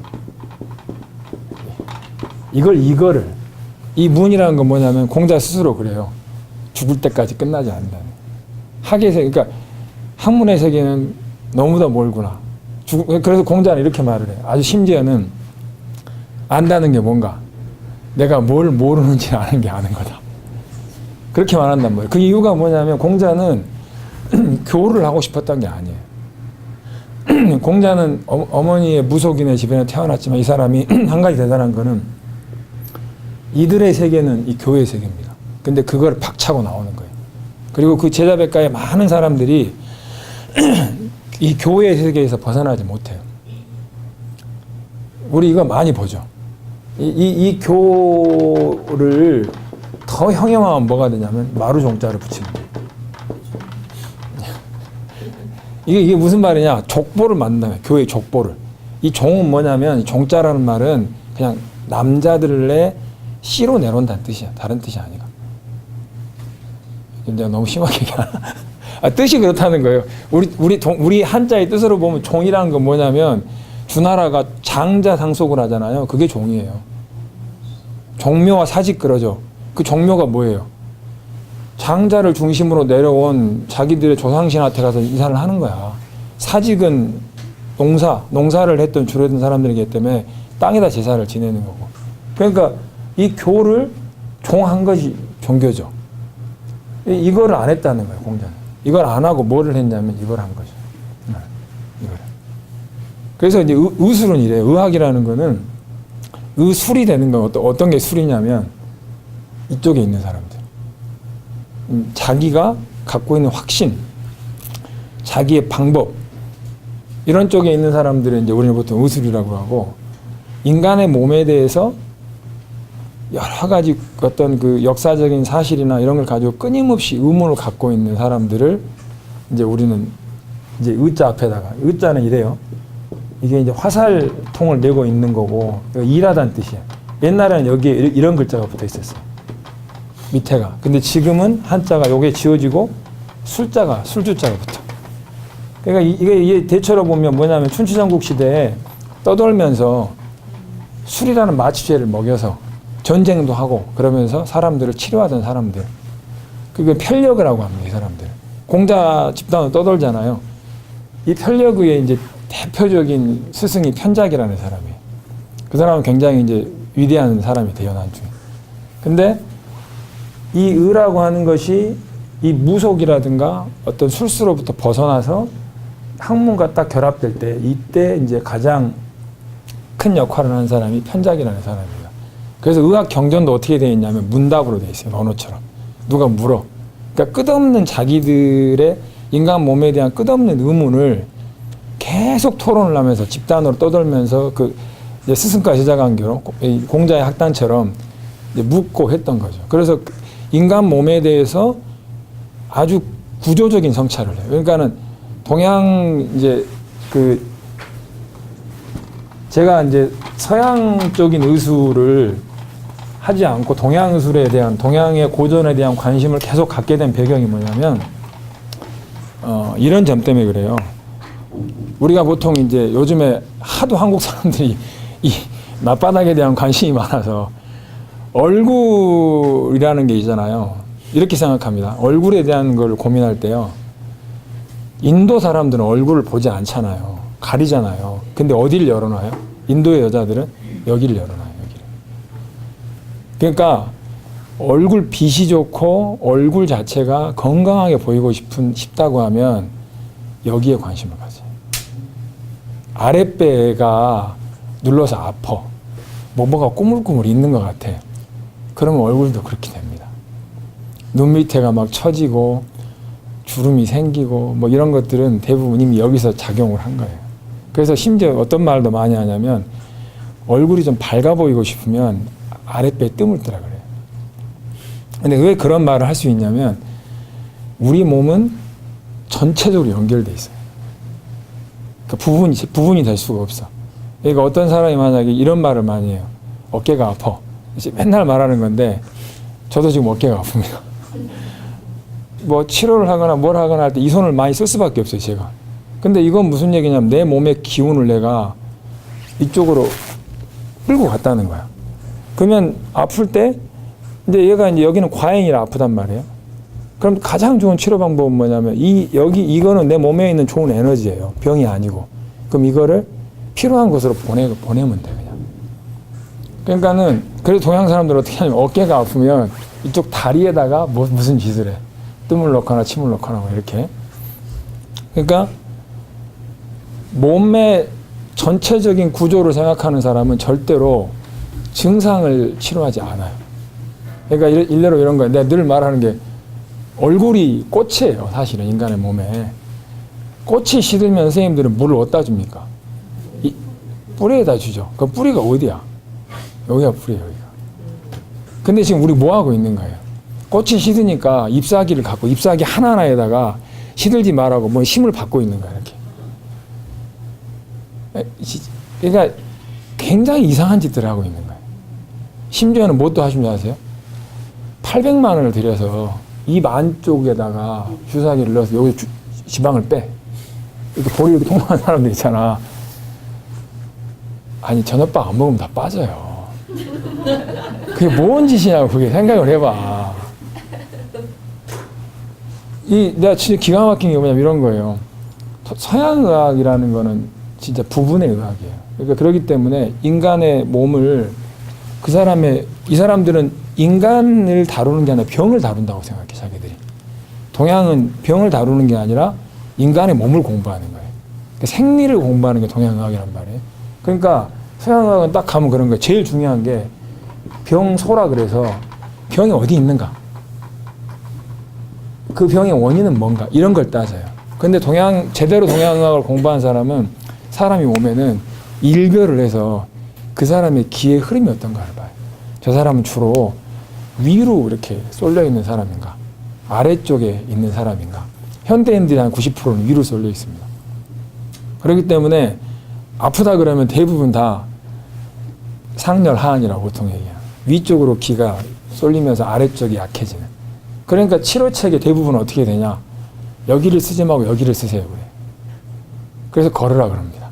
이거를. 이 문이라는 건 뭐냐면 공자 스스로 그래요. 죽을 때까지 끝나지 않는다는. 학의 세계, 그러니까 학문의 세계는 너무나 멀구나. 그래서 공자는 이렇게 말을 해요. 아주 심지어는 안다는 게 뭔가 내가 뭘 모르는지 아는 게 아는 거다. 그렇게 말한단 말이에요. 그 이유가 뭐냐면 공자는 교를 하고 싶었던 게 아니에요. 공자는 어머니의 무속인의 집에는 태어났지만 이 사람이 한 가지 대단한 거는 이들의 세계는 이 교회의 세계입니다. 근데 그걸 박차고 나오는 거예요. 그리고 그 제자백가의 많은 사람들이 이 교회의 세계에서 벗어나지 못해요. 우리 이거 많이 보죠. 이 교를 더 형용하면 뭐가 되냐면 마루종자를 붙이는 거예요. 이게 무슨 말이냐? 족보를 만든다면 교회의 족보를. 이 종은 뭐냐면 종자라는 말은 그냥 남자들의 씨로 내려온다는 뜻이야. 다른 뜻이 아니야. 내가 너무 심하게 얘기하나? 뜻이 그렇다는 거예요. 우리 한자의 뜻으로 보면 종이라는 건 뭐냐면 주나라가 장자 상속을 하잖아요. 그게 종이에요. 종묘와 사직 그러죠. 그 종묘가 뭐예요? 장자를 중심으로 내려온 자기들의 조상신한테 가서 인사를 하는 거야. 사직은 농사를 했던 주로 했던 사람들이기 때문에 땅에다 제사를 지내는 거고. 그러니까 이 교를 종한 것이 종교죠. 이거를 안 했다는 거예요, 공자는. 이걸 안 하고 뭐를 했냐면 이걸 한 거죠. 이걸. 그래서 이제 의술은 이래요. 의학이라는 거는 의술이 되는 건 어떤 게 술이냐면 이쪽에 있는 사람들. 자기가 갖고 있는 확신, 자기의 방법, 이런 쪽에 있는 사람들은 이제 우리는 보통 의술이라고 하고, 인간의 몸에 대해서 여러 가지 어떤 그 역사적인 사실이나 이런 걸 가지고 끊임없이 의문을 갖고 있는 사람들을 이제 우리는 이제 의자 앞에다가, 의자는 이래요. 이게 이제 화살통을 메고 있는 거고, 일하다는 뜻이에요. 옛날에는 여기에 이런 글자가 붙어 있었어요. 밑에가. 근데 지금은 한자가 요게 지워지고 술주자가 붙어. 그러니까 이게 대체로 보면 뭐냐면 춘추전국 시대에 떠돌면서 술이라는 마취제를 먹여서 전쟁도 하고 그러면서 사람들을 치료하던 사람들. 그게 편력이라고 합니다, 이 사람들. 공자 집단으로 떠돌잖아요. 이 편력의 이제 대표적인 스승이 편작이라는 사람이에요. 그 사람은 굉장히 이제 위대한 사람이 돼요, 나중에. 근데 이 의라고 하는 것이 이 무속이라든가 어떤 술수로부터 벗어나서 학문과 딱 결합될 때 이때 이제 가장 큰 역할을 하는 사람이 편작이라는 사람입니다. 그래서 의학 경전도 어떻게 되어 있냐면 문답으로 되어 있어요. 언어처럼. 누가 물어. 그러니까 끝없는 자기들의 인간 몸에 대한 끝없는 의문을 계속 토론을 하면서 집단으로 떠돌면서 그 이제 스승과 제자 관계로 공자의 학단처럼 이제 묻고 했던 거죠. 그래서 인간 몸에 대해서 아주 구조적인 성찰을 해요. 그러니까는 동양 이제 그 제가 이제 서양 쪽인 의술을 하지 않고 동양 의술에 대한 동양의 고전에 대한 관심을 계속 갖게 된 배경이 뭐냐면 이런 점 때문에 그래요. 우리가 보통 이제 요즘에 하도 한국 사람들이 이 맞바닥에 대한 관심이 많아서 얼굴이라는 게 있잖아요. 이렇게 생각합니다. 얼굴에 대한 걸 고민할 때요. 인도 사람들은 얼굴을 보지 않잖아요. 가리잖아요. 근데 어디를 열어놔요? 인도의 여자들은 여기를 열어놔요. 여기를. 그러니까 얼굴 빛이 좋고 얼굴 자체가 건강하게 보이고 싶다고 하면 여기에 관심을 가져요. 아랫배가 눌러서 아파. 뭐가 꾸물꾸물 있는 것 같아. 그러면 얼굴도 그렇게 됩니다. 눈 밑에가 막 처지고 주름이 생기고 뭐 이런 것들은 대부분 이미 여기서 작용을 한 거예요. 그래서 심지어 어떤 말도 많이 하냐면 얼굴이 좀 밝아 보이고 싶으면 아랫배에 뜸을 뜨라 그래요. 근데 왜 그런 말을 할 수 있냐면 우리 몸은 전체적으로 연결돼 있어요. 그러니까 부분이 될 수가 없어. 그러니까 어떤 사람이 만약에 이런 말을 많이 해요. 어깨가 아파. 맨날 말하는 건데 저도 지금 어깨가 아픕니다. 뭐 치료를 하거나 뭘 하거나 할 때 이 손을 많이 쓸 수밖에 없어요, 제가. 근데 이건 무슨 얘기냐면 내 몸의 기운을 내가 이쪽으로 끌고 갔다는 거야. 그러면 아플 때 이제 얘가 이제 여기는 과잉이라 아프단 말이에요. 그럼 가장 좋은 치료 방법은 뭐냐면 이거는 내 몸에 있는 좋은 에너지예요. 병이 아니고. 그럼 이거를 필요한 곳으로 보내면 돼, 그냥. 그러니까는 그래서 동양 사람들 어떻게 하냐면 어깨가 아프면 이쪽 다리에다가 무슨 짓을 해. 뜸을 넣거나 침을 넣거나 뭐 이렇게. 그러니까 몸의 전체적인 구조를 생각하는 사람은 절대로 증상을 치료하지 않아요. 그러니까 일례로 이런 거예요. 내가 늘 말하는 게 얼굴이 꽃이에요. 사실은 인간의 몸에. 꽃이 시들면 선생님들은 물을 어디다 줍니까? 뿌리에다 주죠. 그 뿌리가 어디야? 여기가 뿌리예요. 여기가. 근데 지금 우리 뭐 하고 있는 거예요? 꽃이 시드니까 잎사귀를 갖고 잎사귀 하나하나에다가 시들지 말라고 뭐 힘을 받고 있는 거야. 이렇게. 그러니까 굉장히 이상한 짓들을 하고 있는 거예요. 심지어는 뭣도 하신 줄 아세요? 800만 원을 들여서 입 안쪽에다가 주사기를 넣어서 여기 지방을 빼. 이렇게 볼이 이렇게 통통한 사람들 있잖아. 아니 저녁밥 안 먹으면 다 빠져요. 그게 뭔 짓이냐고 그게 생각을 해봐. 내가 진짜 기가 막힌 게 뭐냐면 이런 거예요. 서양의학이라는 거는 진짜 부분의 의학이에요. 그러니까 그렇기 때문에 인간의 몸을 이 사람들은 인간을 다루는 게 아니라 병을 다룬다고 생각해, 자기들이. 동양은 병을 다루는 게 아니라 인간의 몸을 공부하는 거예요. 그러니까 생리를 공부하는 게 동양의학이란 말이에요. 그러니까 서양의학은 딱 가면 그런 거예요. 제일 중요한 게 병소라 그래서 병이 어디 있는가? 그 병의 원인은 뭔가? 이런 걸 따져요. 근데 제대로 동양의학을 공부한 사람은 사람이 오면은 일별을 해서 그 사람의 기의 흐름이 어떤가를 봐요. 저 사람은 주로 위로 이렇게 쏠려 있는 사람인가? 아래쪽에 있는 사람인가? 현대인들이 한 90%는 위로 쏠려 있습니다. 그렇기 때문에 아프다 그러면 대부분 다 상열 하한이라고 보통 얘기해요. 위쪽으로 기가 쏠리면서 아래쪽이 약해지는. 그러니까 치료책의 대부분은 어떻게 되냐? 여기를 쓰지 말고 여기를 쓰세요. 그래. 그래서 걸으라 그럽니다.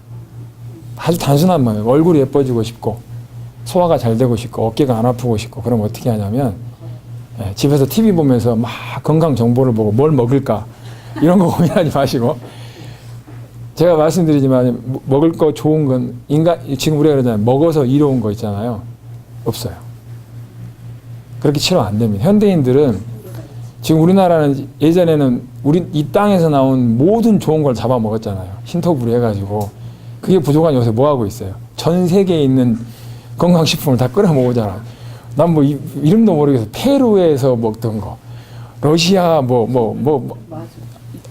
아주 단순한 말이에요. 얼굴이 예뻐지고 싶고 소화가 잘 되고 싶고 어깨가 안 아프고 싶고 그럼 어떻게 하냐면 집에서 TV 보면서 막 건강 정보를 보고 뭘 먹을까 이런 거 고민하지 마시고 제가 말씀드리지만 먹을 거 좋은 건 지금 우리가 그러잖아요. 먹어서 이로운 거 있잖아요. 없어요. 그렇게 치료 안 됩니다. 현대인들은 지금 우리나라는 예전에는 이 땅에서 나온 모든 좋은 걸 잡아 먹었잖아요. 신토부리 해가지고. 그게 부족한 요새 뭐 하고 있어요? 전 세계에 있는 건강식품을 다 끌어 모으잖아. 난 뭐 이름도 모르겠어. 페루에서 먹던 거. 러시아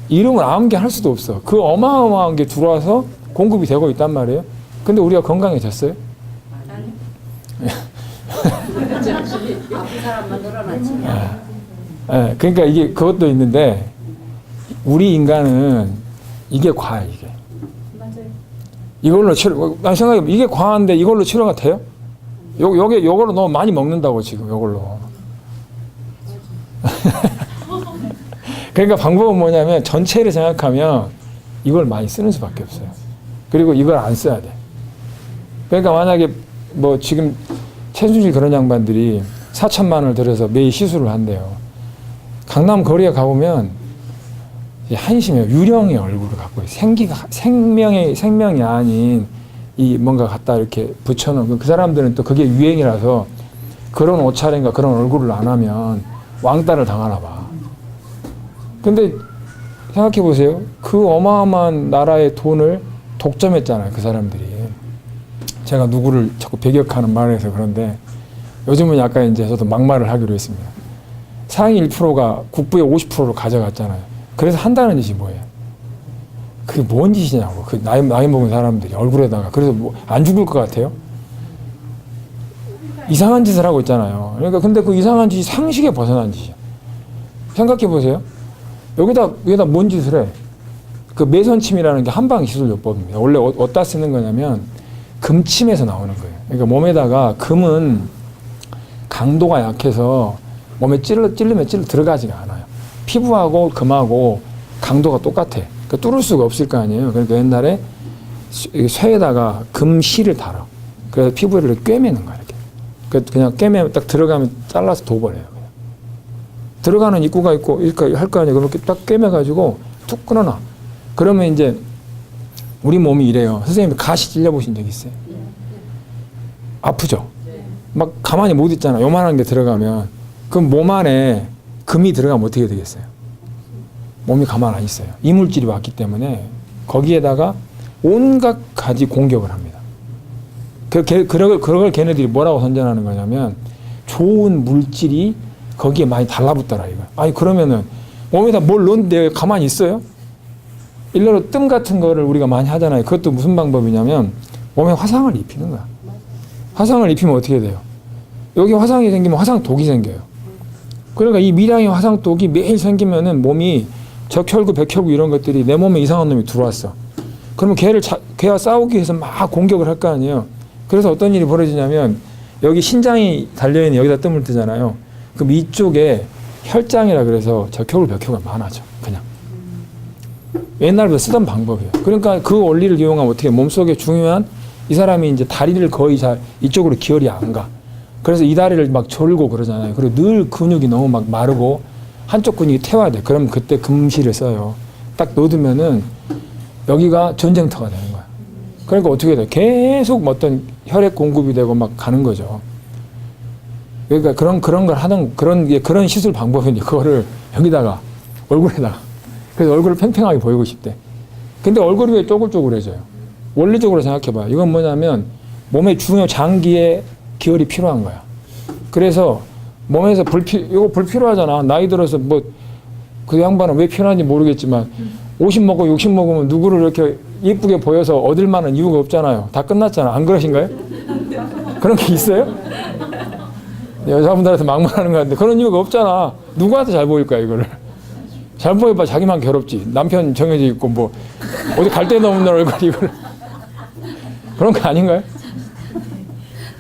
이름을 아무게 할 수도 없어. 그 어마어마한 게 들어와서 공급이 되고 있단 말이에요. 근데 우리가 건강해졌어요? 아픈 사람만 늘어났지. 그러니까 이게 그것도 있는데 우리 인간은 이게 과해 이게. 맞아요. 이걸로 난 생각해 이게 과한데 이걸로 치료가 돼요? 요걸로 너무 많이 먹는다고 지금 요걸로. 그러니까 방법은 뭐냐면 전체를 생각하면 이걸 많이 쓰는 수밖에 없어요. 그리고 이걸 안 써야 돼. 그러니까 만약에 뭐 지금 최순실 그런 양반들이 4천만 원을 들여서 매일 시술을 한대요. 강남 거리에 가보면 한심해요. 유령의 얼굴을 갖고 있어요. 생명이 아닌 이 뭔가 갖다 이렇게 붙여놓은 그 사람들은 또 그게 유행이라서 그런 옷차림과 그런 얼굴을 안 하면 왕따를 당하나 봐. 근데 생각해 보세요. 그 어마어마한 나라의 돈을 독점했잖아요. 그 사람들이. 제가 누구를 자꾸 배격하는 말을 해서 그런데 요즘은 약간 이제 저도 막말을 하기로 했습니다. 상위 1%가 국부의 50%를 가져갔잖아요. 그래서 한다는 짓이 뭐예요? 그게 뭔 짓이냐고. 그 나이 먹은 사람들이 얼굴에다가. 그래서 뭐 안 죽을 것 같아요? 이상한 짓을 하고 있잖아요. 그러니까 근데 그 이상한 짓이 상식에 벗어난 짓이야. 생각해 보세요. 여기다 뭔 짓을 해? 그 매선침이라는 게 한방 기술요법입니다. 원래 어디다 쓰는 거냐면 금침에서 나오는 거예요. 그러니까 몸에다가 금은 강도가 약해서 몸에 찌르면 들어가지가 않아요. 피부하고 금하고 강도가 똑같아. 그러니까 뚫을 수가 없을 거 아니에요. 그러니까 옛날에 쇠에다가 금실을 달아. 그래서 피부를 꿰매는 거야. 이렇게. 그냥 꿰매면 딱 들어가면 잘라서 둬버려요. 그냥. 들어가는 입구가 있고 이렇게 할 거 아니에요. 그렇게 딱 꿰매가지고 툭 끊어놔. 그러면 이제 우리 몸이 이래요. 선생님 가시 찔려보신 적 있어요? 아프죠? 막 가만히 못 있잖아. 요만한 게 들어가면. 그럼 몸 안에 금이 들어가면 어떻게 되겠어요? 몸이 가만 안 있어요. 이물질이 왔기 때문에 거기에다가 온갖 가지 공격을 합니다. 그걸 걔네들이 뭐라고 선전하는 거냐면 좋은 물질이 거기에 많이 달라붙더라 이거. 아니 그러면은 몸에다 뭘 넣는데 가만히 있어요? 일례로 뜸 같은 거를 우리가 많이 하잖아요. 그것도 무슨 방법이냐면 몸에 화상을 입히는 거야. 화상을 입히면 어떻게 돼요? 여기 화상이 생기면 화상독이 생겨요. 그러니까 이 미량의 화상독이 매일 생기면은 몸이 적혈구, 백혈구 이런 것들이 내 몸에 이상한 놈이 들어왔어. 그러면 걔와 싸우기 위해서 막 공격을 할 거 아니에요. 그래서 어떤 일이 벌어지냐면 여기 신장이 달려있는 여기다 뜸을 뜨잖아요. 그럼 이쪽에 혈장이라 그래서 적혈구, 백혈구가 많아져. 그냥. 옛날부터 쓰던 방법이에요. 그러니까 그 원리를 이용하면 어떻게 몸속에 중요한 이 사람이 이제 다리를 거의 잘 이쪽으로 기혈이 안 가. 그래서 이 다리를 막 졸고 그러잖아요. 그리고 늘 근육이 너무 막 마르고 한쪽 근육이 퇴화돼. 그럼 그때 금실을 써요. 딱 놓으면은 여기가 전쟁터가 되는 거야. 그러니까 어떻게 돼? 계속 어떤 혈액 공급이 되고 막 가는 거죠. 그러니까 그런 걸 하는 그런 시술 방법인데 그거를 여기다가 얼굴에다가 그래서 얼굴을 팽팽하게 보이고 싶대. 근데 얼굴이 왜 쪼글쪼글해져요? 원리적으로 생각해봐요. 이건 뭐냐면 몸의 중요 장기에 기혈이 필요한 거야. 그래서 몸에서 이거 불필요하잖아. 나이 들어서 뭐 그 양반은 왜 필요한지 모르겠지만 50 먹고 60 먹으면 누구를 이렇게 예쁘게 보여서 얻을 만한 이유가 없잖아요. 다 끝났잖아. 안 그러신가요? 그런 게 있어요? 여자분들한테 막말하는 거 같은데 그런 이유가 없잖아. 누구한테 잘 보일 거야 이거를. 잘 보여봐 자기만 괴롭지. 남편 정해져 있고 뭐 어디 갈 데도 없는 얼굴 이걸 그런 거 아닌가요?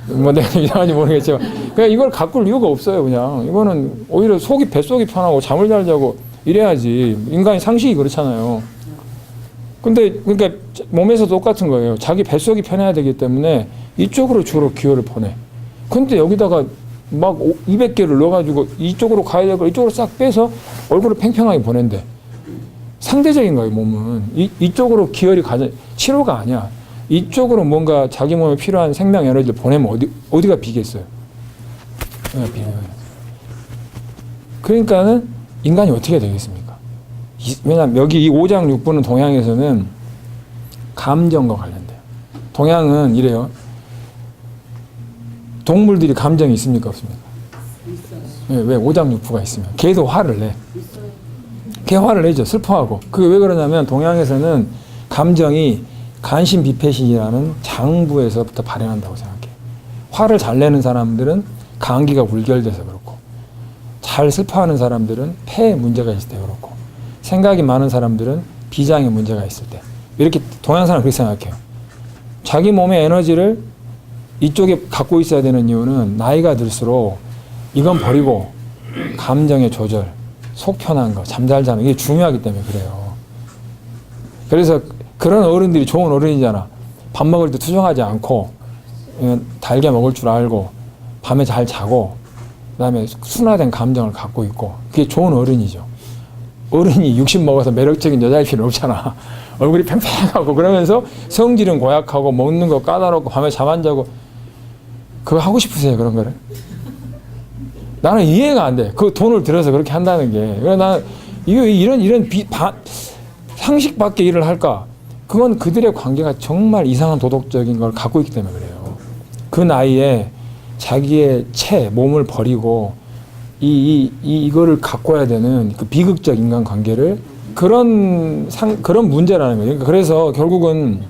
뭐 내가 이상한지 모르겠지만 그냥 이걸 가꿀 이유가 없어요. 그냥 이거는 오히려 뱃속이 편하고 잠을 잘 자고 이래야지. 인간의 상식이 그렇잖아요. 근데 그러니까 몸에서 똑같은 거예요. 자기 뱃속이 편해야 되기 때문에 이쪽으로 주로 기혈을 보내. 근데 여기다가 막 200개를 넣어가지고 이쪽으로 가야 될 걸 이쪽으로 싹 빼서 얼굴을 팽팽하게 보낸대. 상대적인 거예요, 몸은. 이쪽으로 기혈이 치료가 아니야. 이쪽으로 뭔가 자기 몸에 필요한 생명 에너지를 보내면 어디가 비겠어요? 그러니까는 인간이 어떻게 되겠습니까? 왜냐하면 여기 이 5장 6부는 동양에서는 감정과 관련돼요. 동양은 이래요. 동물들이 감정이 있습니까? 없습니까? 있어요. 왜 5장 6부가 있으면. 걔도 화를 내. 있어요. 걔 화를 내죠. 슬퍼하고. 그게 왜 그러냐면 동양에서는 감정이 간신비폐신이라는 장부에서부터 발현한다고 생각해요. 화를 잘 내는 사람들은 감기가 울결돼서 그렇고 잘 슬퍼하는 사람들은 폐에 문제가 있을 때 그렇고 생각이 많은 사람들은 비장에 문제가 있을 때 이렇게 동양 사람은 그렇게 생각해요. 자기 몸의 에너지를 이쪽에 갖고 있어야 되는 이유는 나이가 들수록 이건 버리고 감정의 조절, 속 편한 거, 잠잘 자는 이게 중요하기 때문에 그래요. 그래서 그런 어른들이 좋은 어른이잖아. 밥 먹을 때 투정하지 않고 달게 먹을 줄 알고 밤에 잘 자고 그다음에 순화된 감정을 갖고 있고 그게 좋은 어른이죠. 어른이 60 먹어서 매력적인 여자일 필요는 없잖아. 얼굴이 팽팽하고 그러면서 성질은 고약하고 먹는 거 까다롭고 밤에 잠 안 자고 그거 하고 싶으세요? 그런 거를? 나는 이해가 안 돼. 그 돈을 들여서 그렇게 한다는 게. 그래서 나는 이런 상식 밖의 일을 할까? 그건 그들의 관계가 정말 이상한 도덕적인 걸 갖고 있기 때문에 그래요. 그 나이에 자기의 몸을 버리고 이거를 가꿔야 되는 그 비극적 인간 관계를 그런 문제라는 거예요. 그래서 결국은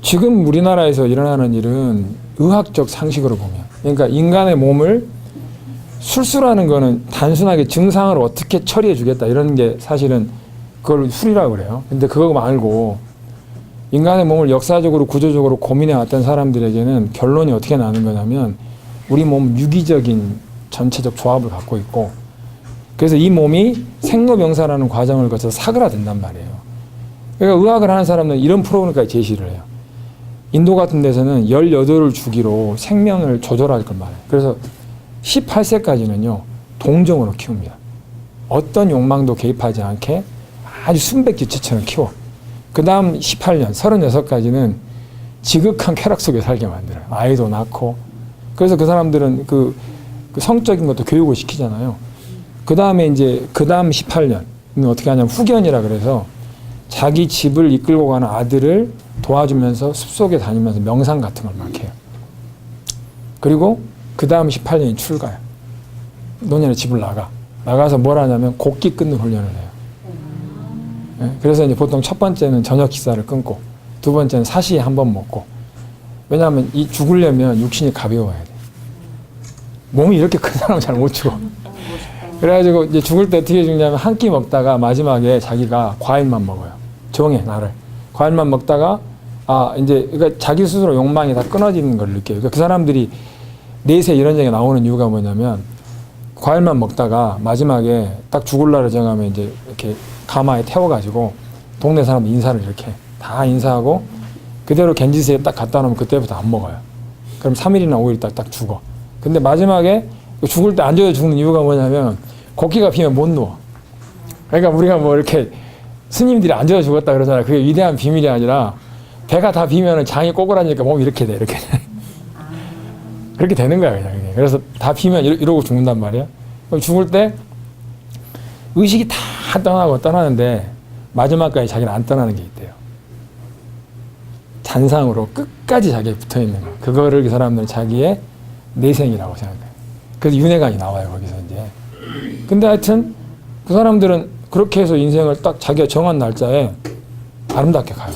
지금 우리나라에서 일어나는 일은 의학적 상식으로 보면 그러니까 인간의 몸을 술수라는 거는 단순하게 증상을 어떻게 처리해 주겠다 이런 게 사실은 그걸 술이라고 그래요. 근데 그거 말고 인간의 몸을 역사적으로 구조적으로 고민해 왔던 사람들에게는 결론이 어떻게 나는 거냐면 우리 몸 유기적인 전체적 조합을 갖고 있고 그래서 이 몸이 생로병사라는 과정을 거쳐서 사그라든단 말이에요. 그러니까 의학을 하는 사람은 이런 프로그램까지 제시를 해요. 인도 같은 데서는 18을 주기로 생명을 조절할 걸 말해요. 그래서 18세까지는요 동정으로 키웁니다. 어떤 욕망도 개입하지 않게 아주 순백지체처럼 키워. 그 다음 18년, 36까지는 지극한 쾌락 속에 살게 만들어요. 아이도 낳고. 그래서 그 사람들은 그 성적인 것도 교육을 시키잖아요. 그 다음에 이제, 그 다음 18년, 어떻게 하냐면 후견이라 그래서 자기 집을 이끌고 가는 아들을 도와주면서 숲속에 다니면서 명상 같은 걸 막 해요. 그리고 그 다음 18년이 출가요. 노년에 집을 나가서 뭘 하냐면 곡기 끊는 훈련을 해요. 네? 그래서 이제 보통 첫 번째는 저녁 식사를 끊고, 두 번째는 사시에 한 번 먹고. 왜냐하면 이 죽으려면 육신이 가벼워야 돼. 몸이 이렇게 큰 사람은 잘 못 죽어. 그래가지고 이제 죽을 때 어떻게 죽냐면 한 끼 먹다가 마지막에 자기가 과일만 먹어요. 정해 나를. 과일만 먹다가 이제 그러니까 자기 스스로 욕망이 다 끊어지는 걸 느껴요. 그러니까 그 사람들이 내세 이런 얘기가 나오는 이유가 뭐냐면 과일만 먹다가 마지막에 딱 죽을 날을 정하면 이제 이렇게 가마에 태워가지고 동네 사람들 인사를 이렇게 다 인사하고 그대로 겐지스에 딱 갖다 놓으면 그때부터 안 먹어요. 그럼 3일이나 5일 있다 딱 죽어. 근데 마지막에 죽을 때 앉아서 죽는 이유가 뭐냐면 곡기가 피면 못 누워. 그러니까 우리가 뭐 이렇게 스님들이 앉아서 죽었다 그러잖아요. 그게 위대한 비밀이 아니라 배가 다 비면은 장이 꼬꾸라지니까 몸이 이렇게 돼. 이렇게. 그렇게 되는 거야, 그냥. 그래서 다 피면 이러고 죽는단 말이야. 죽을 때 의식이 다 떠나는데 마지막까지 자기는 안 떠나는 게 있대요. 잔상으로 끝까지 자기에 붙어 있는 거. 그거를 그 사람들은 자기의 내생이라고 생각해요. 그래서 윤회관이 나와요, 거기서 이제. 근데 하여튼 그 사람들은 그렇게 해서 인생을 딱 자기가 정한 날짜에 아름답게 가요.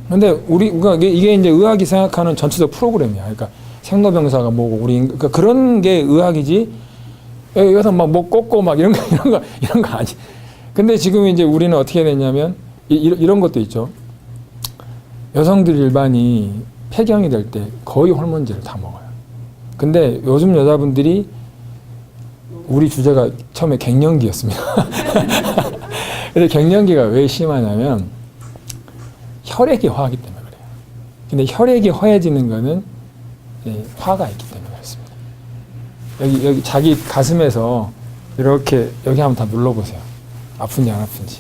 근데 우리가 이게 이제 의학이 생각하는 전체적 프로그램이야. 그러니까 생로병사가 뭐고 그러니까 그런 게 의학이지. 여기서 막 뭐 꽂고 막 이런 거 아니. 근데 지금 이제 우리는 어떻게 됐냐면 이런 것도 있죠. 여성들 일반이 폐경이 될 때 거의 호르몬제를 다 먹어요. 근데 요즘 여자분들이 우리 주제가 처음에 갱년기였습니다. 근데 갱년기가 왜 심하냐면 혈액이 화하기 때문에 그래요. 근데 혈액이 허해지는 거는 화가 있기 때문에 그렇습니다. 여기 자기 가슴에서 이렇게 여기 한번 다 눌러보세요. 아픈지 안 아픈지.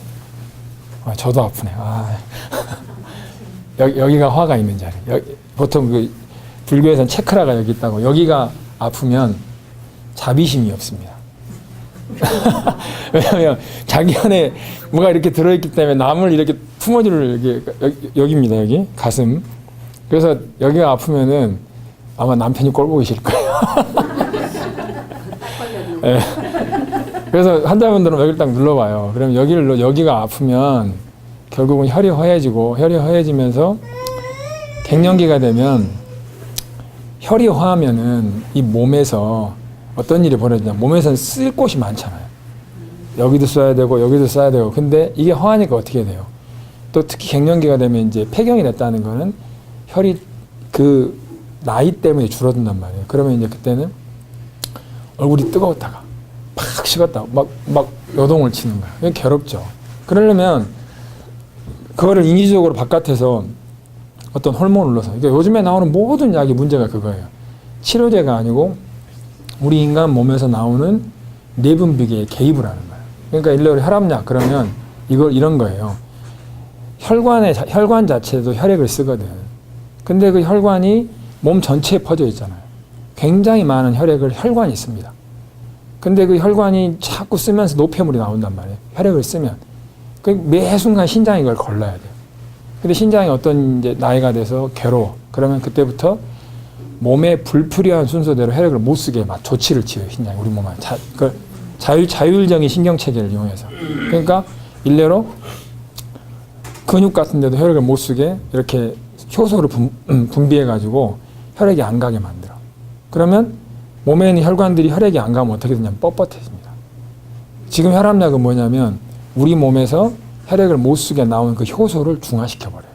저도 아프네. 여기가 화가 있는 자리. 보통 그 불교에서는 체크라가 여기 있다고. 여기가 아프면 자비심이 없습니다. 왜냐하면 자기 안에 뭐가 이렇게 들어있기 때문에 남을 이렇게 품어줄 여기입니다. 여기 가슴. 그래서 여기가 아프면은 아마 남편이 꼴보기 싫을 거예요. 네. 그래서 환자분들은 여기를 딱 눌러봐요. 그럼 여기가 아프면 결국은 혈이 허해지고 혈이 허해지면서 갱년기가 되면 혈이 허하면은 이 몸에서 어떤 일이 벌어지냐. 몸에서는 쓸 곳이 많잖아요. 여기도 써야 되고 여기도 써야 되고. 근데 이게 허하니까 어떻게 돼요? 또 특히 갱년기가 되면 이제 폐경이 됐다는 거는 혈이 그 나이 때문에 줄어든단 말이에요. 그러면 이제 그때는 얼굴이 뜨거웠다가 팍 식었다가 막 요동을 치는 거야. 이게 괴롭죠. 그러려면 그거를 인위적으로 바깥에서 어떤 호르몬을 넣어서. 그러니까 요즘에 나오는 모든 약의 문제가 그거예요. 치료제가 아니고 우리 인간 몸에서 나오는 내분비계에 개입을 하는 거예요. 그러니까 일례로 혈압약 그러면 이런 거예요. 혈관 자체도 혈액을 쓰거든. 근데 그 혈관이 몸 전체에 퍼져 있잖아요. 굉장히 많은 혈관이 있습니다. 근데 그 혈관이 자꾸 쓰면서 노폐물이 나온단 말이에요. 혈액을 쓰면. 매 순간 신장이 이걸 걸러야 돼요. 근데 신장이 어떤 이제 나이가 돼서 괴로워. 그러면 그때부터 몸의 불필요한 순서대로 혈액을 못 쓰게 막 조치를 취해요. 신장이 우리 몸 안에. 자율적인 신경체계를 이용해서. 그러니까 일례로 근육 같은 데도 혈액을 못 쓰게 이렇게 효소를 분비해가지고 혈액이 안 가게 만들어. 그러면 몸에 있는 혈관들이 혈액이 안 가면 어떻게 되냐면 뻣뻣해집니다. 지금 혈압약은 뭐냐면 우리 몸에서 혈액을 못 쓰게 나오는 그 효소를 중화시켜버려요.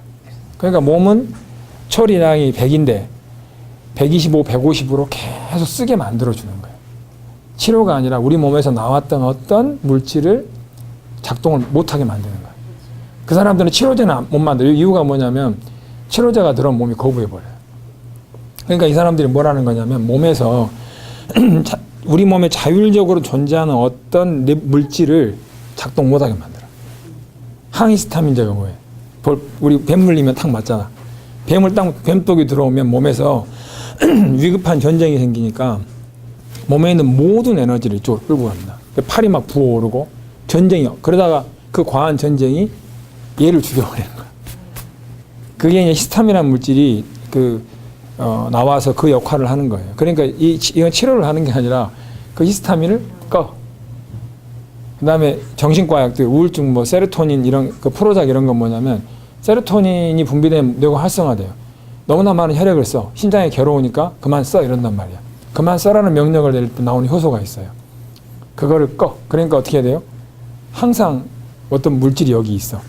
그러니까 몸은 처리량이 100인데 125, 150으로 계속 쓰게 만들어주는 거예요. 치료가 아니라 우리 몸에서 나왔던 어떤 물질을 작동을 못하게 만드는 거예요. 그 사람들은 치료제는 못 만들어요. 이유가 뭐냐면 치료제가 들어오면 몸이 거부해버려요. 그러니까 이 사람들이 뭐라는 거냐면 몸에서 우리 몸에 자율적으로 존재하는 어떤 물질을 작동 못하게 만들어. 항히스타민제가 뭐예요? 우리 뱀 물리면 탁 맞잖아. 뱀독이 들어오면 몸에서 위급한 전쟁이 생기니까 몸에 있는 모든 에너지를 이쪽으로 끌고 갑니다. 팔이 막 부어오르고 전쟁이, 그러다가 그 과한 전쟁이 얘를 죽여버리는 거야. 그게 이제 히스타민이라는 물질이 나와서 그 역할을 하는 거예요. 그러니까 이건 치료를 하는 게 아니라 그 히스타민을 꺼. 그 다음에 정신과 약들, 우울증, 뭐, 세로토닌, 이런, 프로작 이런 건 뭐냐면, 세로토닌이 분비되면 뇌가 활성화돼요. 너무나 많은 혈액을 써. 심장이 괴로우니까 그만 써. 이런단 말이야. 그만 써라는 명령을 내릴 때 나오는 효소가 있어요. 그거를 꺼. 그러니까 어떻게 해야 돼요? 항상 어떤 물질이 여기 있어.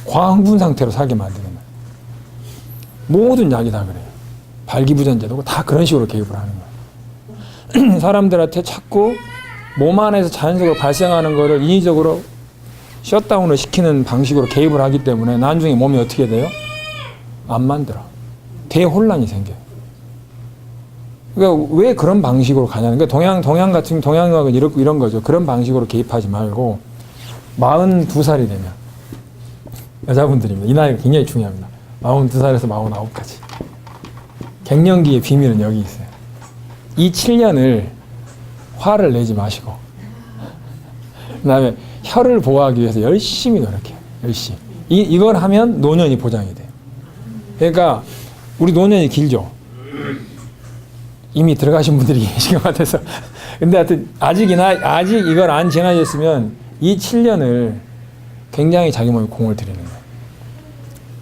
과흥분 상태로 살게 만드는 거예요. 모든 약이 다 그래요. 발기부전제도 다 그런 식으로 개입을 하는 거예요. 사람들한테 자꾸 몸 안에서 자연적으로 발생하는 거를 인위적으로 셧다운을 시키는 방식으로 개입을 하기 때문에 나중에 몸이 어떻게 돼요? 안 만들어. 대혼란이 생겨요. 그러니까 왜 그런 방식으로 가냐는 거예요. 동양 같은 동양학은 이런 거죠. 그런 방식으로 개입하지 말고 42살이 되면 여자분들입니다. 이 나이가 굉장히 중요합니다. 42살에서 49까지. 갱년기의 비밀은 여기 있어요. 이 7년을 화를 내지 마시고 그 다음에 혀를 보호하기 위해서 열심히 노력해요. 열심히. 이걸 하면 노년이 보장이 돼요. 그러니까 우리 노년이 길죠. 이미 들어가신 분들이 계신 것 같아서. 근데 하여튼 아직 이걸 안 지나셨으면 이 7년을 굉장히 자기 몸에 공을 들이는 거예요.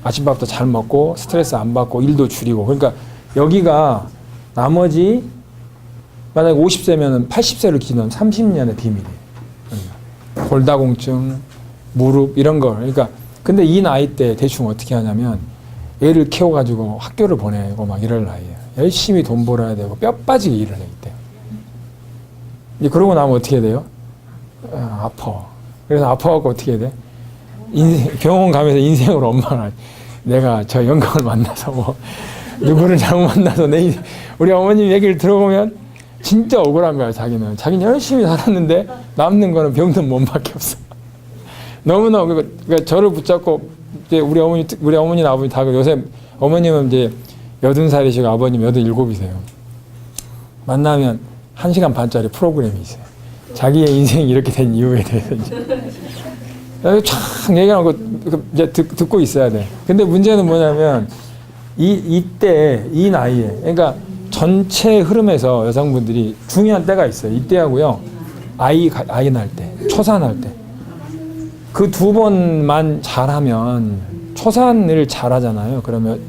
아침밥도 잘 먹고 스트레스 안 받고 일도 줄이고. 그러니까 여기가 나머지 만약에 50세면 80세를 기는 30년의 비밀이에요. 그러니까 골다공증, 무릎 이런 걸. 그러니까 근데 이 나이 때 대충 어떻게 하냐면 애를 키워가지고 학교를 보내고 막 이럴 나이에요. 열심히 돈 벌어야 되고 뼈 빠지게 일을 해야 돼요. 이제 그러고 나면 어떻게 돼요? 아파. 그래서 아파갖고 어떻게 해야 돼? 병원 가면서 인생으로 엄마가 내가 저 영감을 만나서 뭐 누구를 잘못 만나서 우리 어머님 얘기를 들어보면 진짜 억울한 거야. 자기는 열심히 살았는데 남는 거는 병든 몸밖에 없어. 너무나 그러니까 저를 붙잡고 이제 우리 어머니 아버님 다 요새 어머님은 이제 80살이시고 아버님 87이세요. 만나면 1시간 반짜리 프로그램이 있어요. 자기의 인생이 이렇게 된 이유에 대해서 이제 촥 얘기하고 이제 듣고 있어야 돼. 근데 문제는 뭐냐면 이때 이 나이에 그러니까 전체 흐름에서 여성분들이 중요한 때가 있어요. 이때하고요. 아이 낳을 때, 초산할 때. 그 2번만 잘하면 초산을 잘하잖아요. 그러면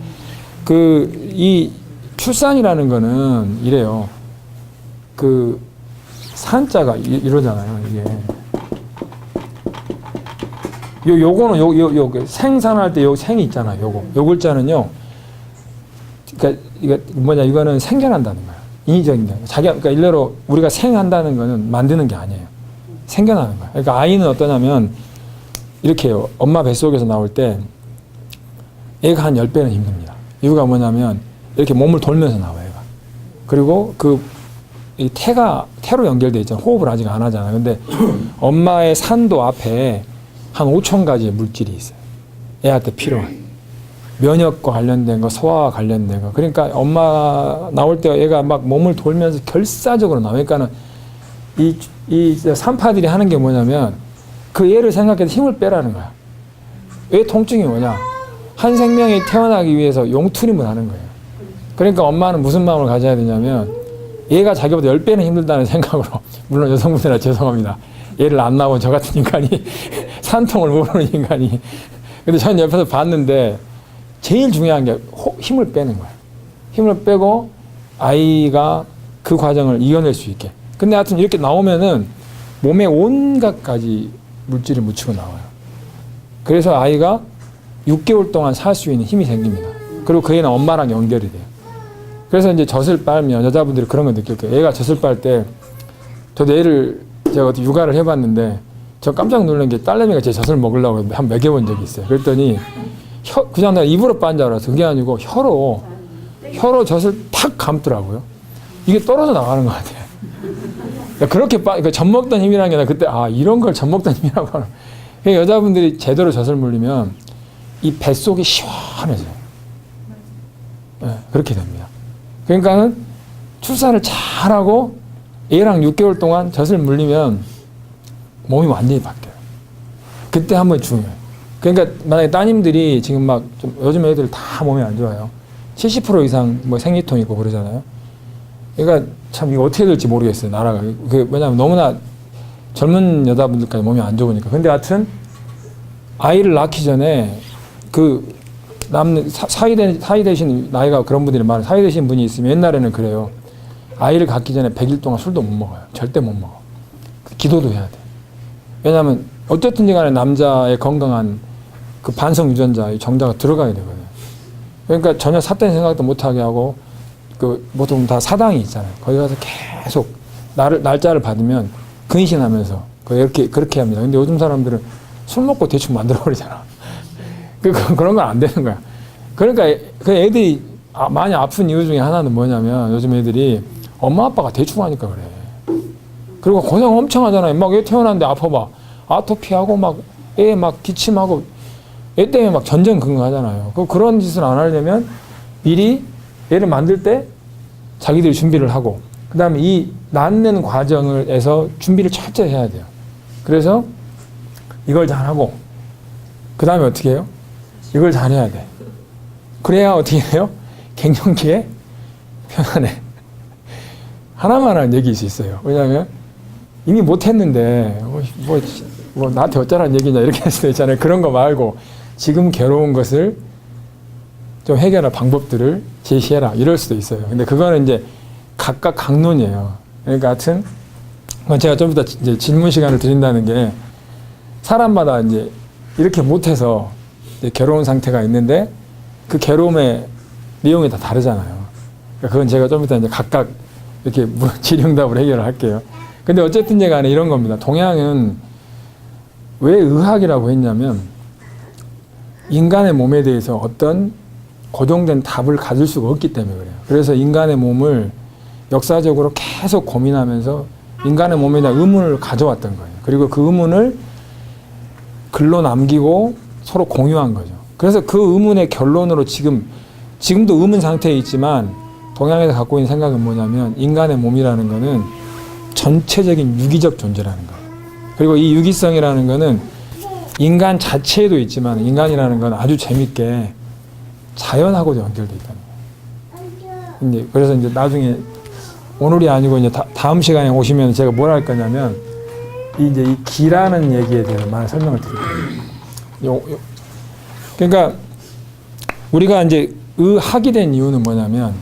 이 출산이라는 거는 이래요. 산자가 이러잖아요. 이게. 요거는 생산할 때 요 생이 있잖아요. 요 글자는요. 그러니까 이거는 생겨난다는 거야. 인위적인 게. 그러니까 일례로 우리가 생한다는 거는 만드는 게 아니에요. 생겨나는 거야. 그러니까 아이는 어떠냐면 이렇게 해요. 엄마 뱃속에서 나올 때 애가 한 10배는 힘듭니다. 이유가 뭐냐면 이렇게 몸을 돌면서 나와요. 애가. 그리고 이 태로 연결되어 있잖아요. 호흡을 아직 안 하잖아요. 근데 엄마의 산도 앞에 한 5천 가지의 물질이 있어요. 애한테 필요한. 면역과 관련된 거, 소화와 관련된 거. 그러니까 엄마 나올 때 애가 막 몸을 돌면서 결사적으로 나와요. 그러니까는 이 산파들이 하는 게 뭐냐면 그 애를 생각해서 힘을 빼라는 거야. 왜 통증이 뭐냐? 한 생명이 태어나기 위해서 용투림을 하는 거예요. 그러니까 엄마는 무슨 마음을 가져야 되냐면 얘가 자기보다 10배는 힘들다는 생각으로 물론 여성분들은 죄송합니다. 얘를 안 낳은 저 같은 인간이 산통을 모르는 인간이 근데 전 옆에서 봤는데 제일 중요한 게 힘을 빼는 거야. 힘을 빼고 아이가 그 과정을 이겨낼 수 있게. 근데 하여튼 이렇게 나오면은 몸에 온갖 가지 물질을 묻히고 나와요. 그래서 아이가 6개월 동안 살 수 있는 힘이 생깁니다. 그리고 그 애는 엄마랑 연결이 돼요. 그래서 이제 젖을 빨면 여자분들이 그런 걸 느낄 거예요. 애가 젖을 빨 때 저도 애를 제가 어디 육아를 해봤는데 저 깜짝 놀란 게 딸내미가 제 젖을 먹으려고 했는데 한 먹여본 적이 있어요. 그랬더니 그냥 내가 입으로 빤 줄 알았어. 그게 아니고 혀로 젖을 탁 감더라고요. 이게 떨어져 나가는 것 같아요. 그렇게 젖 먹던 힘이라는 게 아니라 그때 이런 걸 젖 먹던 힘이라고 하는. 그러니까 여자분들이 제대로 젖을 물리면 이 뱃속이 시원해져요. 네, 그렇게 됩니다. 그러니까는 출산을 잘하고 애랑 6개월 동안 젖을 물리면 몸이 완전히 바뀌어요. 그때 한번 중요해요. 그러니까 만약에 따님들이 지금 막 좀 요즘 애들 다 몸이 안 좋아요. 70% 이상 뭐 생리통 있고 그러잖아요. 그러니까 참 이거 어떻게 될지 모르겠어요. 나라가. 왜냐하면 너무나 젊은 여자분들까지 몸이 안 좋으니까. 근데 하여튼 아이를 낳기 전에 그 사위 되신 나이가 그런 분들이 많아요. 사위 되신 분이 있으면 옛날에는 그래요. 아이를 갖기 전에 100일 동안 술도 못 먹어요. 절대 못 먹어. 기도도 해야 돼. 왜냐하면 어쨌든 간에 남자의 건강한 그 반성 유전자, 이 정자가 들어가야 되거든요. 그러니까 전혀 삿된 생각도 못하게 하고 그 보통 다 사당이 있잖아요. 거기 가서 계속 날짜를 받으면 근신하면서 그렇게 합니다. 근데 요즘 사람들은 술 먹고 대충 만들어 버리잖아. 그런 건 안 되는 거야. 그러니까 그 애들이 많이 아픈 이유 중에 하나는 뭐냐면 요즘 애들이 엄마 아빠가 대충 하니까 그래. 그리고 고생 엄청 하잖아요. 막 애 태어났는데 아파봐. 아토피하고 막 애 막 기침하고 애 때문에 막 전전긍긍하잖아요. 그런 짓을 안 하려면 미리 애를 만들 때 자기들이 준비를 하고 그 다음에 이 낳는 과정에서 준비를 철저히 해야 돼요. 그래서 이걸 잘하고 그 다음에 어떻게 해요? 이걸 잘해야 돼. 그래야 어떻게 해요? 갱년기에 편안해. 하나만한 얘기일 수 있어요. 왜냐하면 이미 못했는데 뭐 나한테 어쩌라는 얘기냐 이렇게 할 수도 있잖아요. 그런 거 말고 지금 괴로운 것을 좀 해결할 방법들을 제시해라 이럴 수도 있어요. 근데 그거는 이제 각각 강론이에요. 그러니까 하여튼 제가 좀 이따 이제 질문 시간을 드린다는 게 사람마다 이제 이렇게 못해서 이제 괴로운 상태가 있는데 그 괴로움의 내용이 다 다르잖아요. 그러니까 그건 제가 좀 이따 이제 각각 이렇게 질의응답을 해결을 할게요. 근데 어쨌든 간에 이런 겁니다. 동양은 왜 의학이라고 했냐면 인간의 몸에 대해서 어떤 고정된 답을 가질 수가 없기 때문에 그래요. 그래서 인간의 몸을 역사적으로 계속 고민하면서 인간의 몸에 대한 의문을 가져왔던 거예요. 그리고 그 의문을 글로 남기고 서로 공유한 거죠. 그래서 그 의문의 결론으로 지금도 의문 상태에 있지만 동양에서 갖고 있는 생각은 뭐냐면 인간의 몸이라는 거는 전체적인 유기적 존재라는 거예요. 그리고 이 유기성이라는 거는 인간 자체에도 있지만 인간이라는 건 아주 재밌게 자연하고도 연결되어 있다는 거예요. 그래서 이제 나중에 오늘이 아니고 이제 다음 시간에 오시면 제가 뭘 할 거냐면 이제 이 기라는 얘기에 대해서 많이 설명을 드릴 거예요. 그러니까 우리가 이제 의학이 된 이유는 뭐냐면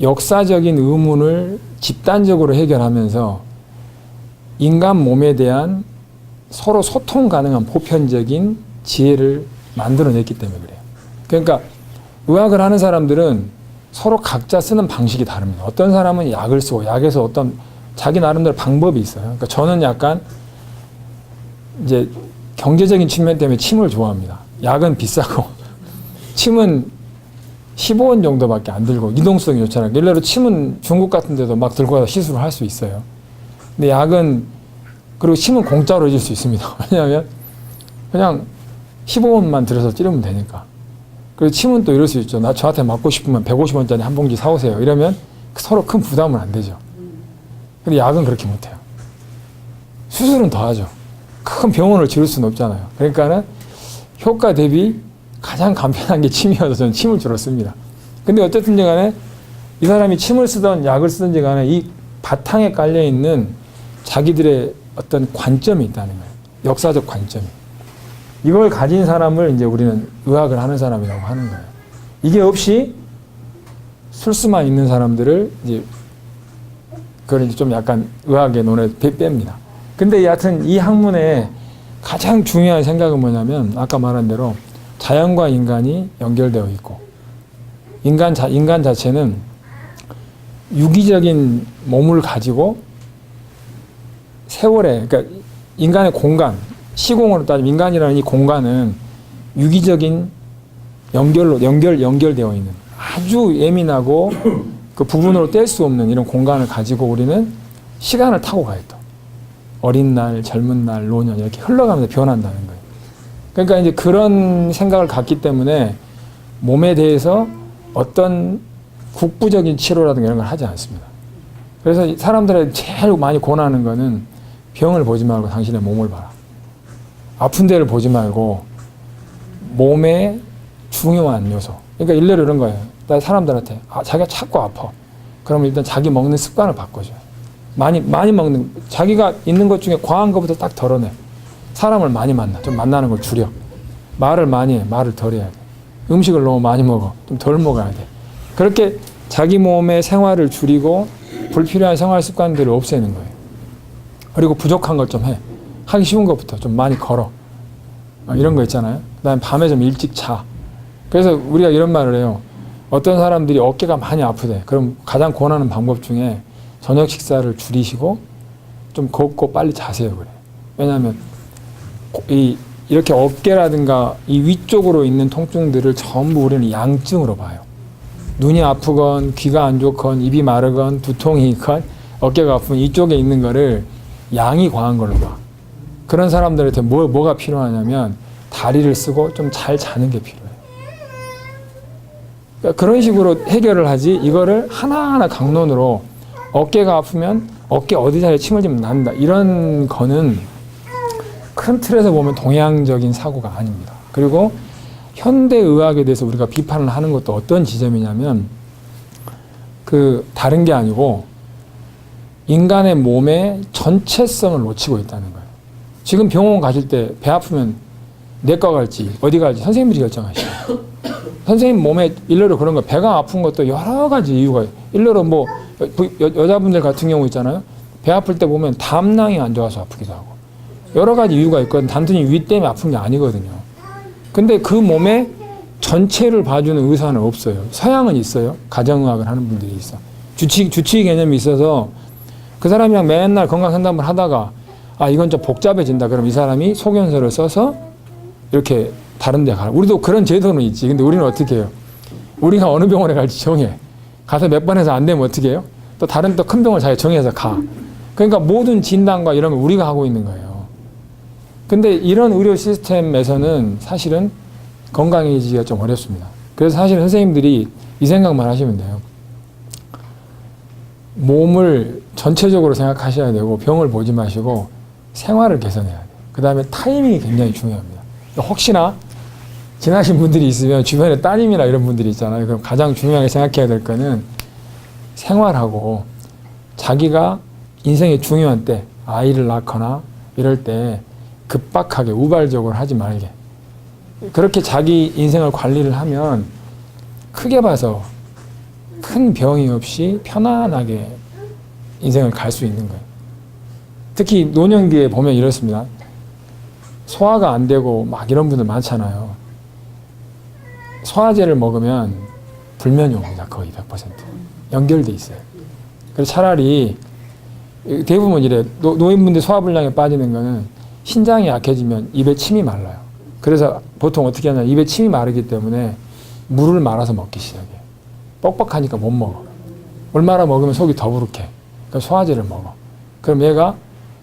역사적인 의문을 집단적으로 해결하면서 인간 몸에 대한 서로 소통 가능한 보편적인 지혜를 만들어냈기 때문에 그래요. 그러니까 의학을 하는 사람들은 서로 각자 쓰는 방식이 다릅니다. 어떤 사람은 약을 쓰고 약에서 어떤 자기 나름대로 방법이 있어요. 그러니까 저는 약간 이제 경제적인 측면 때문에 침을 좋아합니다. 약은 비싸고 침은 15원 정도밖에 안 들고 이동성이 좋잖아요. 일례로 침은 중국 같은 데도 막 들고 가서 시술을 할 수 있어요. 근데 약은 그리고 침은 공짜로 해줄 수 있습니다. 왜냐하면 그냥 15원만 들여서 찌르면 되니까. 그리고 침은 또 이럴 수 있죠. 저한테 맞고 싶으면 150원짜리 한 봉지 사오세요. 이러면 서로 큰 부담은 안 되죠. 근데 약은 그렇게 못해요. 수술은 더 하죠. 큰 병원을 지를 수는 없잖아요. 그러니까는 효과 대비 가장 간편한 게 침이어서 저는 침을 주로 씁니다. 근데 어쨌든 간에 이 사람이 침을 쓰던 약을 쓰든지 간에 이 바탕에 깔려있는 자기들의 어떤 관점이 있다는 거예요. 역사적 관점이. 이걸 가진 사람을 이제 우리는 의학을 하는 사람이라고 하는 거예요. 이게 없이 술수만 있는 사람들을 이제 그걸 이제 좀 약간 의학의 논에 뺍니다. 근데 여하튼 이 학문의 가장 중요한 생각은 뭐냐면 아까 말한 대로 자연과 인간이 연결되어 있고 인간 자체는 유기적인 몸을 가지고 세월에 그러니까 인간의 공간 시공으로 따지면 인간이라는 이 공간은 유기적인 연결되어 있는 아주 예민하고 그 부분으로 뗄 수 없는 이런 공간을 가지고 우리는 시간을 타고 가요. 또 어린 날, 젊은 날, 노년 이렇게 흘러가면서 변한다는 거예요. 그러니까 이제 그런 생각을 갖기 때문에 몸에 대해서 어떤 국부적인 치료라든가 이런 걸 하지 않습니다. 그래서 사람들에게 제일 많이 권하는 거는 병을 보지 말고 당신의 몸을 봐라. 아픈 데를 보지 말고 몸의 중요한 요소. 그러니까 일례로 이런 거예요. 나 사람들한테 자기가 자꾸 아파. 그러면 일단 자기 먹는 습관을 바꿔줘요. 많이 먹는, 자기가 있는 것 중에 과한 것부터 딱 덜어내. 사람을 많이 만나. 좀 만나는 걸 줄여. 말을 많이 해. 말을 덜 해야 돼. 음식을 너무 많이 먹어. 좀 덜 먹어야 돼. 그렇게 자기 몸의 생활을 줄이고 불필요한 생활 습관들을 없애는 거예요. 그리고 부족한 걸 좀 해. 하기 쉬운 것부터 좀 많이 걸어. 이런 거 있잖아요. 그다음에 밤에 좀 일찍 자. 그래서 우리가 이런 말을 해요. 어떤 사람들이 어깨가 많이 아프대. 그럼 가장 권하는 방법 중에 저녁 식사를 줄이시고 좀 걷고 빨리 자세요. 그래. 왜냐하면 이렇게 어깨라든가 이 위쪽으로 있는 통증들을 전부 우리는 양증으로 봐요. 눈이 아프건 귀가 안 좋건 입이 마르건 두통이 있건 어깨가 아프면 이쪽에 있는 거를 양이 과한 걸로 봐. 그런 사람들한테 뭐가 필요하냐면 다리를 쓰고 좀 잘 자는 게 필요해요. 그러니까 그런 식으로 해결을 하지, 이거를 하나하나 강론으로 어깨가 아프면 어깨 어디 사이에 침을 지면 납니다. 이런 거는 큰 틀에서 보면 동양적인 사고가 아닙니다. 그리고 현대의학에 대해서 우리가 비판을 하는 것도 어떤 지점이냐면 다른 게 아니고 인간의 몸의 전체성을 놓치고 있다는 거예요. 지금 병원 가실 때 배 아프면 내과 갈지 어디 갈지 선생님들이 결정하시죠. 선생님 몸에 일례로 그런 거, 배가 아픈 것도 여러 가지 이유가 있어요. 일례로 뭐 여자분들 같은 경우 있잖아요. 배 아플 때 보면 담낭이 안 좋아서 아프기도 하고 여러 가지 이유가 있거든. 단순히 위 때문에 아픈 게 아니거든요. 근데 그 몸의 전체를 봐주는 의사는 없어요. 서양은 있어요. 가정의학을 하는 분들이 있어. 주치의 개념이 있어서 그 사람이랑 맨날 건강 상담을 하다가 이건 좀 복잡해진다. 그럼 이 사람이 소견서를 써서 이렇게 다른 데 가. 우리도 그런 제도는 있지. 근데 우리는 어떻게 해요? 우리가 어느 병원에 갈지 정해. 가서 몇 번 해서 안 되면 어떻게 해요? 또 다른 또 큰 병원을 자기가 정해서 가. 그러니까 모든 진단과 이런 걸 우리가 하고 있는 거예요. 근데 이런 의료 시스템에서는 사실은 건강해지기가 좀 어렵습니다. 그래서 사실 선생님들이 이 생각만 하시면 돼요. 몸을 전체적으로 생각하셔야 되고 병을 보지 마시고 생활을 개선해야 돼요. 그 다음에 타이밍이 굉장히 중요합니다. 혹시나 지나신 분들이 있으면 주변에 따님이나 이런 분들이 있잖아요. 그럼 가장 중요하게 생각해야 될 거는 생활하고 자기가 인생의 중요한 때 아이를 낳거나 이럴 때 급박하게 우발적으로 하지 말게. 그렇게 자기 인생을 관리를 하면 크게 봐서 큰 병이 없이 편안하게 인생을 갈 수 있는 거예요. 특히 노년기에 보면 이렇습니다. 소화가 안 되고 막 이런 분들 많잖아요. 소화제를 먹으면 불면이 옵니다. 거의 100%. 연결돼 있어요. 그래서 차라리 대부분 이래. 노인분들 소화불량에 빠지는 거는 신장이 약해지면 입에 침이 말라요. 그래서 보통 어떻게 하냐. 입에 침이 마르기 때문에 물을 말아서 먹기 시작해요. 뻑뻑하니까 못 먹어. 얼마나 먹으면 속이 더부룩해. 그러니까 소화제를 먹어. 그럼 얘가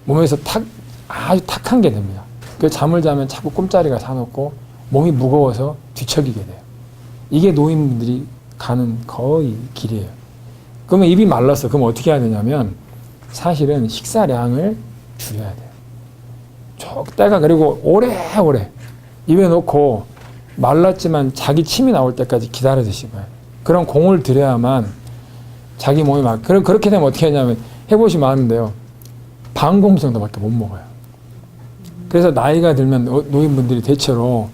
몸에서 아주 탁한 게 됩니다. 그래서 잠을 자면 자꾸 꿈자리가 사놓고 몸이 무거워서 뒤척이게 돼요. 이게 노인분들이 가는 거의 길이에요. 그러면 입이 말랐어. 그럼 어떻게 해야 되냐면 사실은 식사량을 줄여야 돼요. 때가 그리고 오래오래 입에 넣고 말랐지만 자기 침이 나올 때까지 기다려 드시고 그런 공을 들여야만 자기 몸이 그렇게 되면 어떻게 하냐면 해보시면 아는데요. 반 공기 정도밖에 못 먹어요. 그래서 나이가 들면 노인분들이 대체로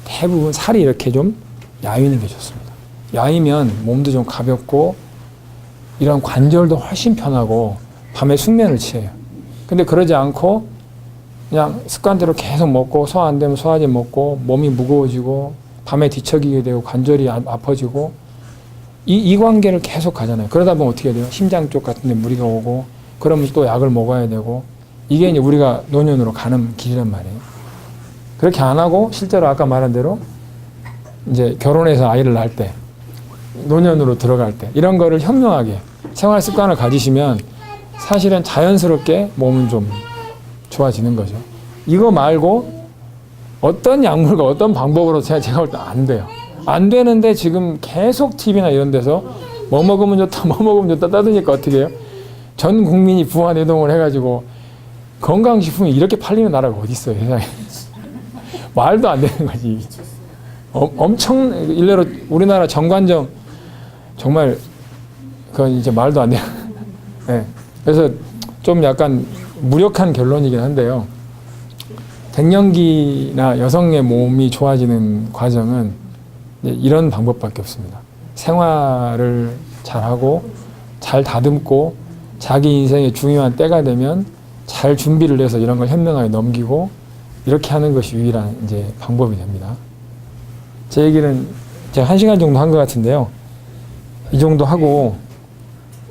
대부분 살이 이렇게 좀 야위는 게 좋습니다. 야위면 몸도 좀 가볍고 이런 관절도 훨씬 편하고 밤에 숙면을 취해요. 근데 그러지 않고 그냥 습관대로 계속 먹고 소화 안 되면 소화제 먹고 몸이 무거워지고 밤에 뒤척이게 되고 관절이 아파지고 이 관계를 계속 가잖아요. 그러다 보면 어떻게 돼요? 심장 쪽 같은 데 무리가 오고 그러면 또 약을 먹어야 되고 이게 이제 우리가 노년으로 가는 길이란 말이에요. 그렇게 안 하고 실제로 아까 말한 대로 이제 결혼해서 아이를 낳을 때 노년으로 들어갈 때 이런 거를 현명하게 생활 습관을 가지시면 사실은 자연스럽게 몸은 좀 좋아지는 거죠. 이거 말고 어떤 약물과 어떤 방법으로 제가 볼 때 안 돼요. 안 되는데 지금 계속 TV나 이런 데서 뭐 먹으면 좋다, 뭐 먹으면 좋다 따드니까 어떻게 해요? 전 국민이 부화내동을 해가지고 건강식품이 이렇게 팔리는 나라가 어디 있어요, 세상에. 말도 안 되는 거지. 엄청 일례로 우리나라 정관정 정말 그건 이제 말도 안 돼요. 네. 그래서 좀 약간 무력한 결론이긴 한데요. 갱년기나 여성의 몸이 좋아지는 과정은 이런 방법밖에 없습니다. 생활을 잘하고 잘 다듬고 자기 인생의 중요한 때가 되면 잘 준비를 해서 이런 걸 현명하게 넘기고 이렇게 하는 것이 유일한 이제 방법이 됩니다. 제 얘기는 제가 1시간 정도 한 것 같은데요. 이 정도 하고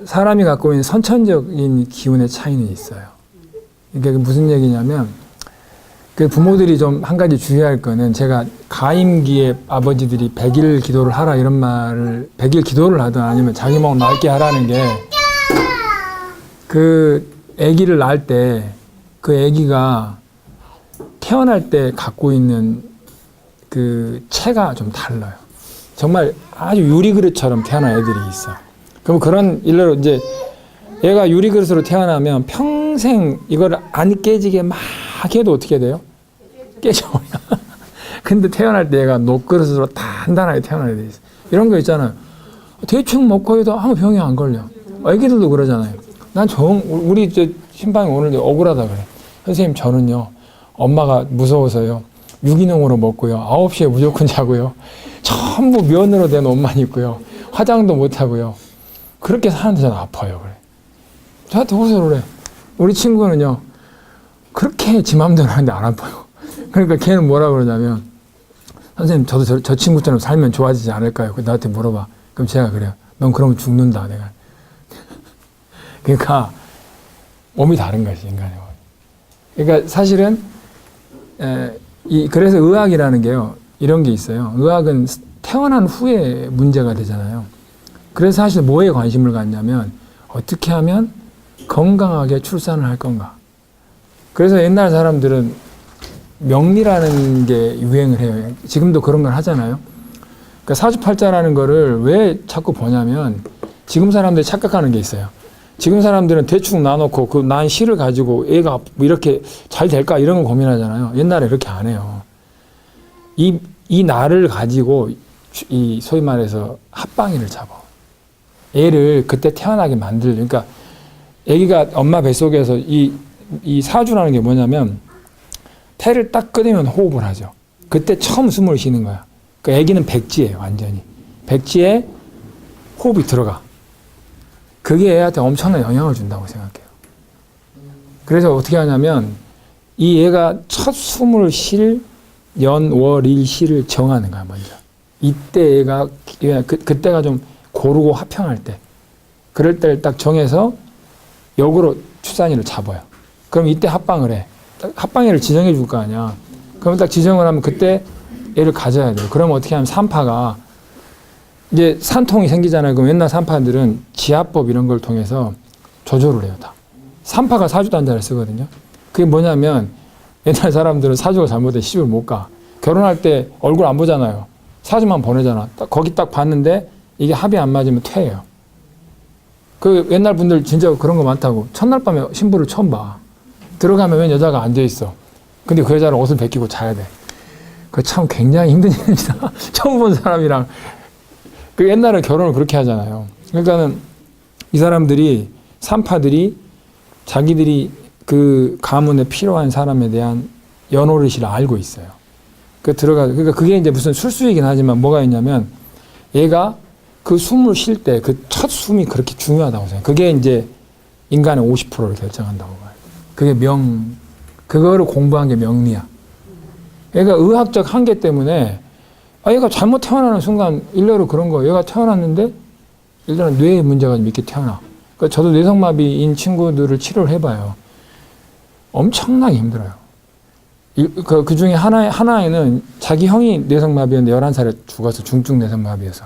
사람이 갖고 있는 선천적인 기운의 차이는 있어요. 이게 무슨 얘기냐면 그 부모들이 좀 한 가지 주의할 거는 제가 가임기에 아버지들이 100일 기도를 하라 이런 말을 100일 기도를 하든 아니면 자기 몸을 맑게 하라는 게 그 아기를 낳을 때 그 아기가 태어날 때 갖고 있는 그 체가 좀 달라요. 정말 아주 유리그릇처럼 태어난 애들이 있어. 그럼 그런 일로 이제 얘가 유리그릇으로 태어나면 평생 이걸 안 깨지게 막 해도 어떻게 돼요? 깨져버려. 근데 태어날 때 얘가 녹그릇으로 단단하게 태어나게 돼 있어. 이런 거 있잖아요. 대충 먹고 해도 아무 병이 안 걸려. 애기들도 그러잖아요. 난 우리 이제 신방이 오늘 억울하다 그래. 선생님 저는요 엄마가 무서워서요 유기농으로 먹고요 9시에 무조건 자고요 전부 면으로 된 옷만 입고요 화장도 못 하고요 그렇게 사는데 저는 아파요 그래. 저한테 호소를 그래. 우리 친구는요 그렇게 지 맘대로 하는데 안 아파요. 그러니까 걔는 뭐라 그러냐면 선생님 저도 저 친구처럼 살면 좋아지지 않을까요? 나한테 물어봐. 그럼 제가 그래요. 넌 그러면 죽는다 내가. 그러니까 몸이 다른 것이 인간의 몸. 그러니까 사실은 그래서 의학이라는 게요 이런 게 있어요. 의학은 태어난 후에 문제가 되잖아요. 그래서 사실 뭐에 관심을 갖냐면 어떻게 하면 건강하게 출산을 할 건가. 그래서 옛날 사람들은 명리라는 게 유행을 해요. 지금도 그런 걸 하잖아요. 그러니까 사주팔자라는 거를 왜 자꾸 보냐면 지금 사람들이 착각하는 게 있어요. 지금 사람들은 대충 놔놓고 그 난 시를 가지고 애가 뭐 이렇게 잘 될까 이런 걸 고민하잖아요. 옛날에 그렇게 안 해요. 이 날을 가지고 이 소위 말해서 합방이를 잡아. 애를 그때 태어나게 만들. 그러니까 애기가 엄마 뱃속에서 이 사주라는 게 뭐냐면 태를 딱 꺼내면 호흡을 하죠. 그때 처음 숨을 쉬는 거야. 그러니까 애기는 백지예요, 완전히. 백지에 호흡이 들어가. 그게 애한테 엄청난 영향을 준다고 생각해요. 그래서 어떻게 하냐면 이 애가 첫 숨을 쉴 연, 월, 일, 시를 정하는 거야, 먼저. 이때 애가 그때가 좀 고르고 화평할 때. 그럴 때를 딱 정해서 역으로 출산일을 잡아요. 그럼 이때 합방을 해. 합방일을 지정해 줄 거 아니야. 그럼 딱 지정을 하면 그때 애를 가져야 돼요. 그럼 어떻게 하면 산파가 이제 산통이 생기잖아요. 그럼 옛날 산파들은 지압법 이런 걸 통해서 조절을 해요, 다. 산파가 사주단자를 쓰거든요. 그게 뭐냐면 옛날 사람들은 사주가 잘못돼 시집을 못 가. 결혼할 때 얼굴 안 보잖아요. 사주만 보내잖아. 거기 딱 봤는데 이게 합이 안 맞으면 퇴해요. 그 옛날 분들 진짜 그런 거 많다고. 첫날 밤에 신부를 처음 봐. 들어가면 웬 여자가 앉아있어. 근데 그 여자는 옷을 벗기고 자야 돼. 그 참 굉장히 힘든 일입니다. 처음 본 사람이랑. 그 옛날에 결혼을 그렇게 하잖아요. 그러니까는 이 사람들이, 산파들이 자기들이 그 가문에 필요한 사람에 대한 연호릇을 알고 있어요. 그러니까 그게 이제 무슨 술수이긴 하지만 뭐가 있냐면 얘가 그 숨을 쉴 때 그 첫 숨이 그렇게 중요하다고 생각해요. 그게 이제 인간의 50%를 결정한다고 봐요. 그게 그거를 공부한 게 명리야. 얘가 의학적 한계 때문에 얘가 잘못 태어나는 순간 일례로 그런 거예요. 얘가 태어났는데 일단은 뇌에 문제가 좀 있게 태어나. 그러니까 저도 뇌성마비인 친구들을 치료를 해봐요. 엄청나게 힘들어요. 그 중에 하나에는 자기 형이 뇌성마비였는데 11살에 죽어서 중증 뇌성마비여서.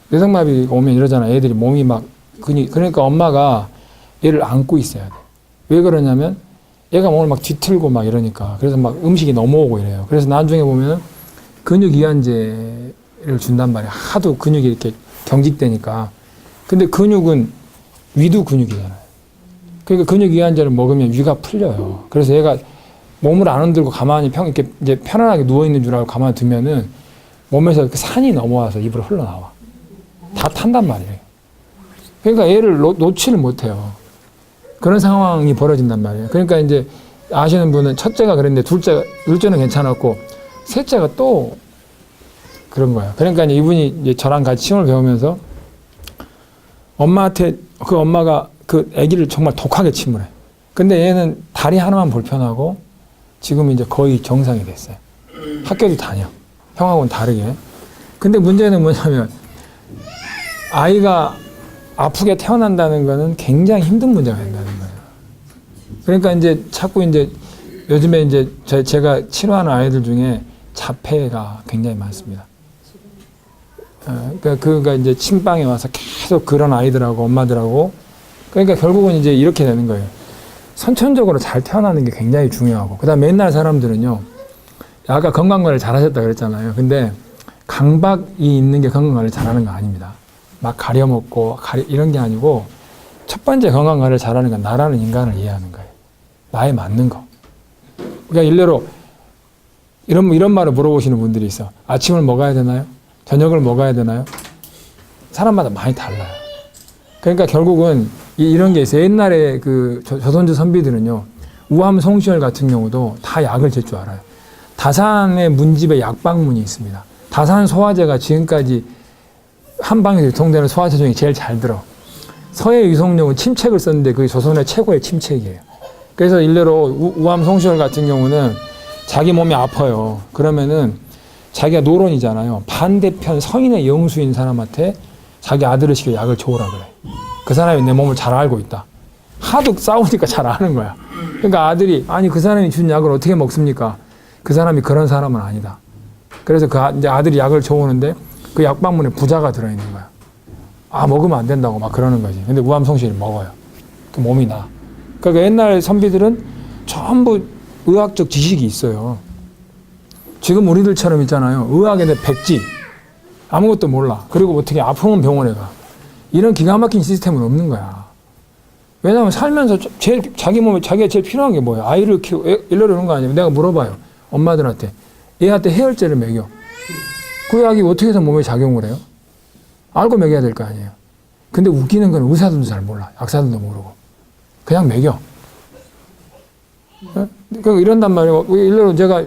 뇌성마비가 오면 이러잖아. 애들이 몸이 막 그러니까 엄마가 얘를 안고 있어야 돼. 왜 그러냐면 얘가 몸을 막 뒤틀고 막 이러니까. 그래서 막 음식이 넘어오고 이래요. 그래서 나중에 보면 근육이완제를 준단 말이야. 하도 근육이 이렇게 경직되니까. 근데 근육은 위도 근육이잖아요. 그러니까 근육이완제를 먹으면 위가 풀려요. 그래서 얘가 몸을 안 흔들고 가만히 이렇게 이제 편안하게 누워 있는 줄 알고 가만히 두면은 몸에서 그 산이 넘어와서 입으로 흘러나와. 다 탄단 말이에요. 그러니까 얘를 놓지를 못해요. 그런 상황이 벌어진단 말이에요. 그러니까 이제 아시는 분은 첫째가 그랬는데 둘째는 괜찮았고 셋째가 또 그런 거예요. 그러니까 이분이 이제 저랑 같이 침을 배우면서 엄마한테 그 엄마가 그 아기를 정말 독하게 침을 해. 근데 얘는 다리 하나만 불편하고 지금 이제 거의 정상이 됐어요. 학교도 다녀. 형하고는 다르게. 근데 문제는 뭐냐면 아이가 아프게 태어난다는 거는 굉장히 힘든 문제가 된다는 거예요. 그러니까 이제 자꾸 이제 요즘에 이제 제가 치료하는 아이들 중에 자폐가 굉장히 많습니다. 그러니까 그가 이제 침방에 와서 계속 그런 아이들하고 엄마들하고 그러니까 결국은 이제 이렇게 되는 거예요. 선천적으로 잘 태어나는 게 굉장히 중요하고 그다음에 옛날 사람들은요. 아까 건강관리를 잘 하셨다 그랬잖아요. 근데 강박이 있는 게 건강관리를 잘하는 거 아닙니다. 막 가려먹고 이런 게 아니고 첫 번째 건강관리를 잘하는 건 나라는 인간을 이해하는 거예요. 나에 맞는 거. 그러니까 일례로 이런 말을 물어보시는 분들이 있어. 아침을 먹어야 되나요? 저녁을 먹어야 되나요? 사람마다 많이 달라요. 그러니까 결국은 이런 게 있어요. 옛날에 그 조선조 선비들은요. 우암 송시열 같은 경우도 다 약을 질 줄 알아요. 다산의 문집에 약방문이 있습니다. 다산 소화제가 지금까지 한방에서 유통되는 소화제 중에 제일 잘 들어. 서해 유성룡은 침책을 썼는데 그게 조선의 최고의 침책이에요. 그래서 일례로 우암 송시열 같은 경우는 자기 몸이 아파요. 그러면은 자기가 노론이잖아요. 반대편 서인의 영수인 사람한테 자기 아들을 시켜 약을 줘오라 그래. 그 사람이 내 몸을 잘 알고 있다. 하도 싸우니까 잘 아는 거야. 그러니까 아들이 아니 그 사람이 준 약을 어떻게 먹습니까? 그 사람이 그런 사람은 아니다. 그래서 이제 아들이 약을 줘오는데 그 약방문에 부자가 들어있는 거야. 아 먹으면 안 된다고 막 그러는 거지. 근데 우암송시를 먹어요. 그 몸이 나. 그러니까 옛날 선비들은 전부 의학적 지식이 있어요. 지금 우리들처럼 있잖아요. 의학에 대해 백지. 아무것도 몰라. 그리고 어떻게 아프면 병원에 가. 이런 기가 막힌 시스템은 없는 거야. 왜냐하면 살면서 자기 몸에 자기가 제일 필요한 게 뭐야? 아이를 키우고, 이러는 거 아니에요. 내가 물어봐요. 엄마들한테. 애한테 해열제를 먹여. 그 약이 어떻게 해서 몸에 작용을 해요? 알고 먹여야 될 거 아니에요. 근데 웃기는 건 의사들도 잘 몰라. 약사들도 모르고. 그냥 먹여. 그러니까 이런단 말이에요. 일례로 제가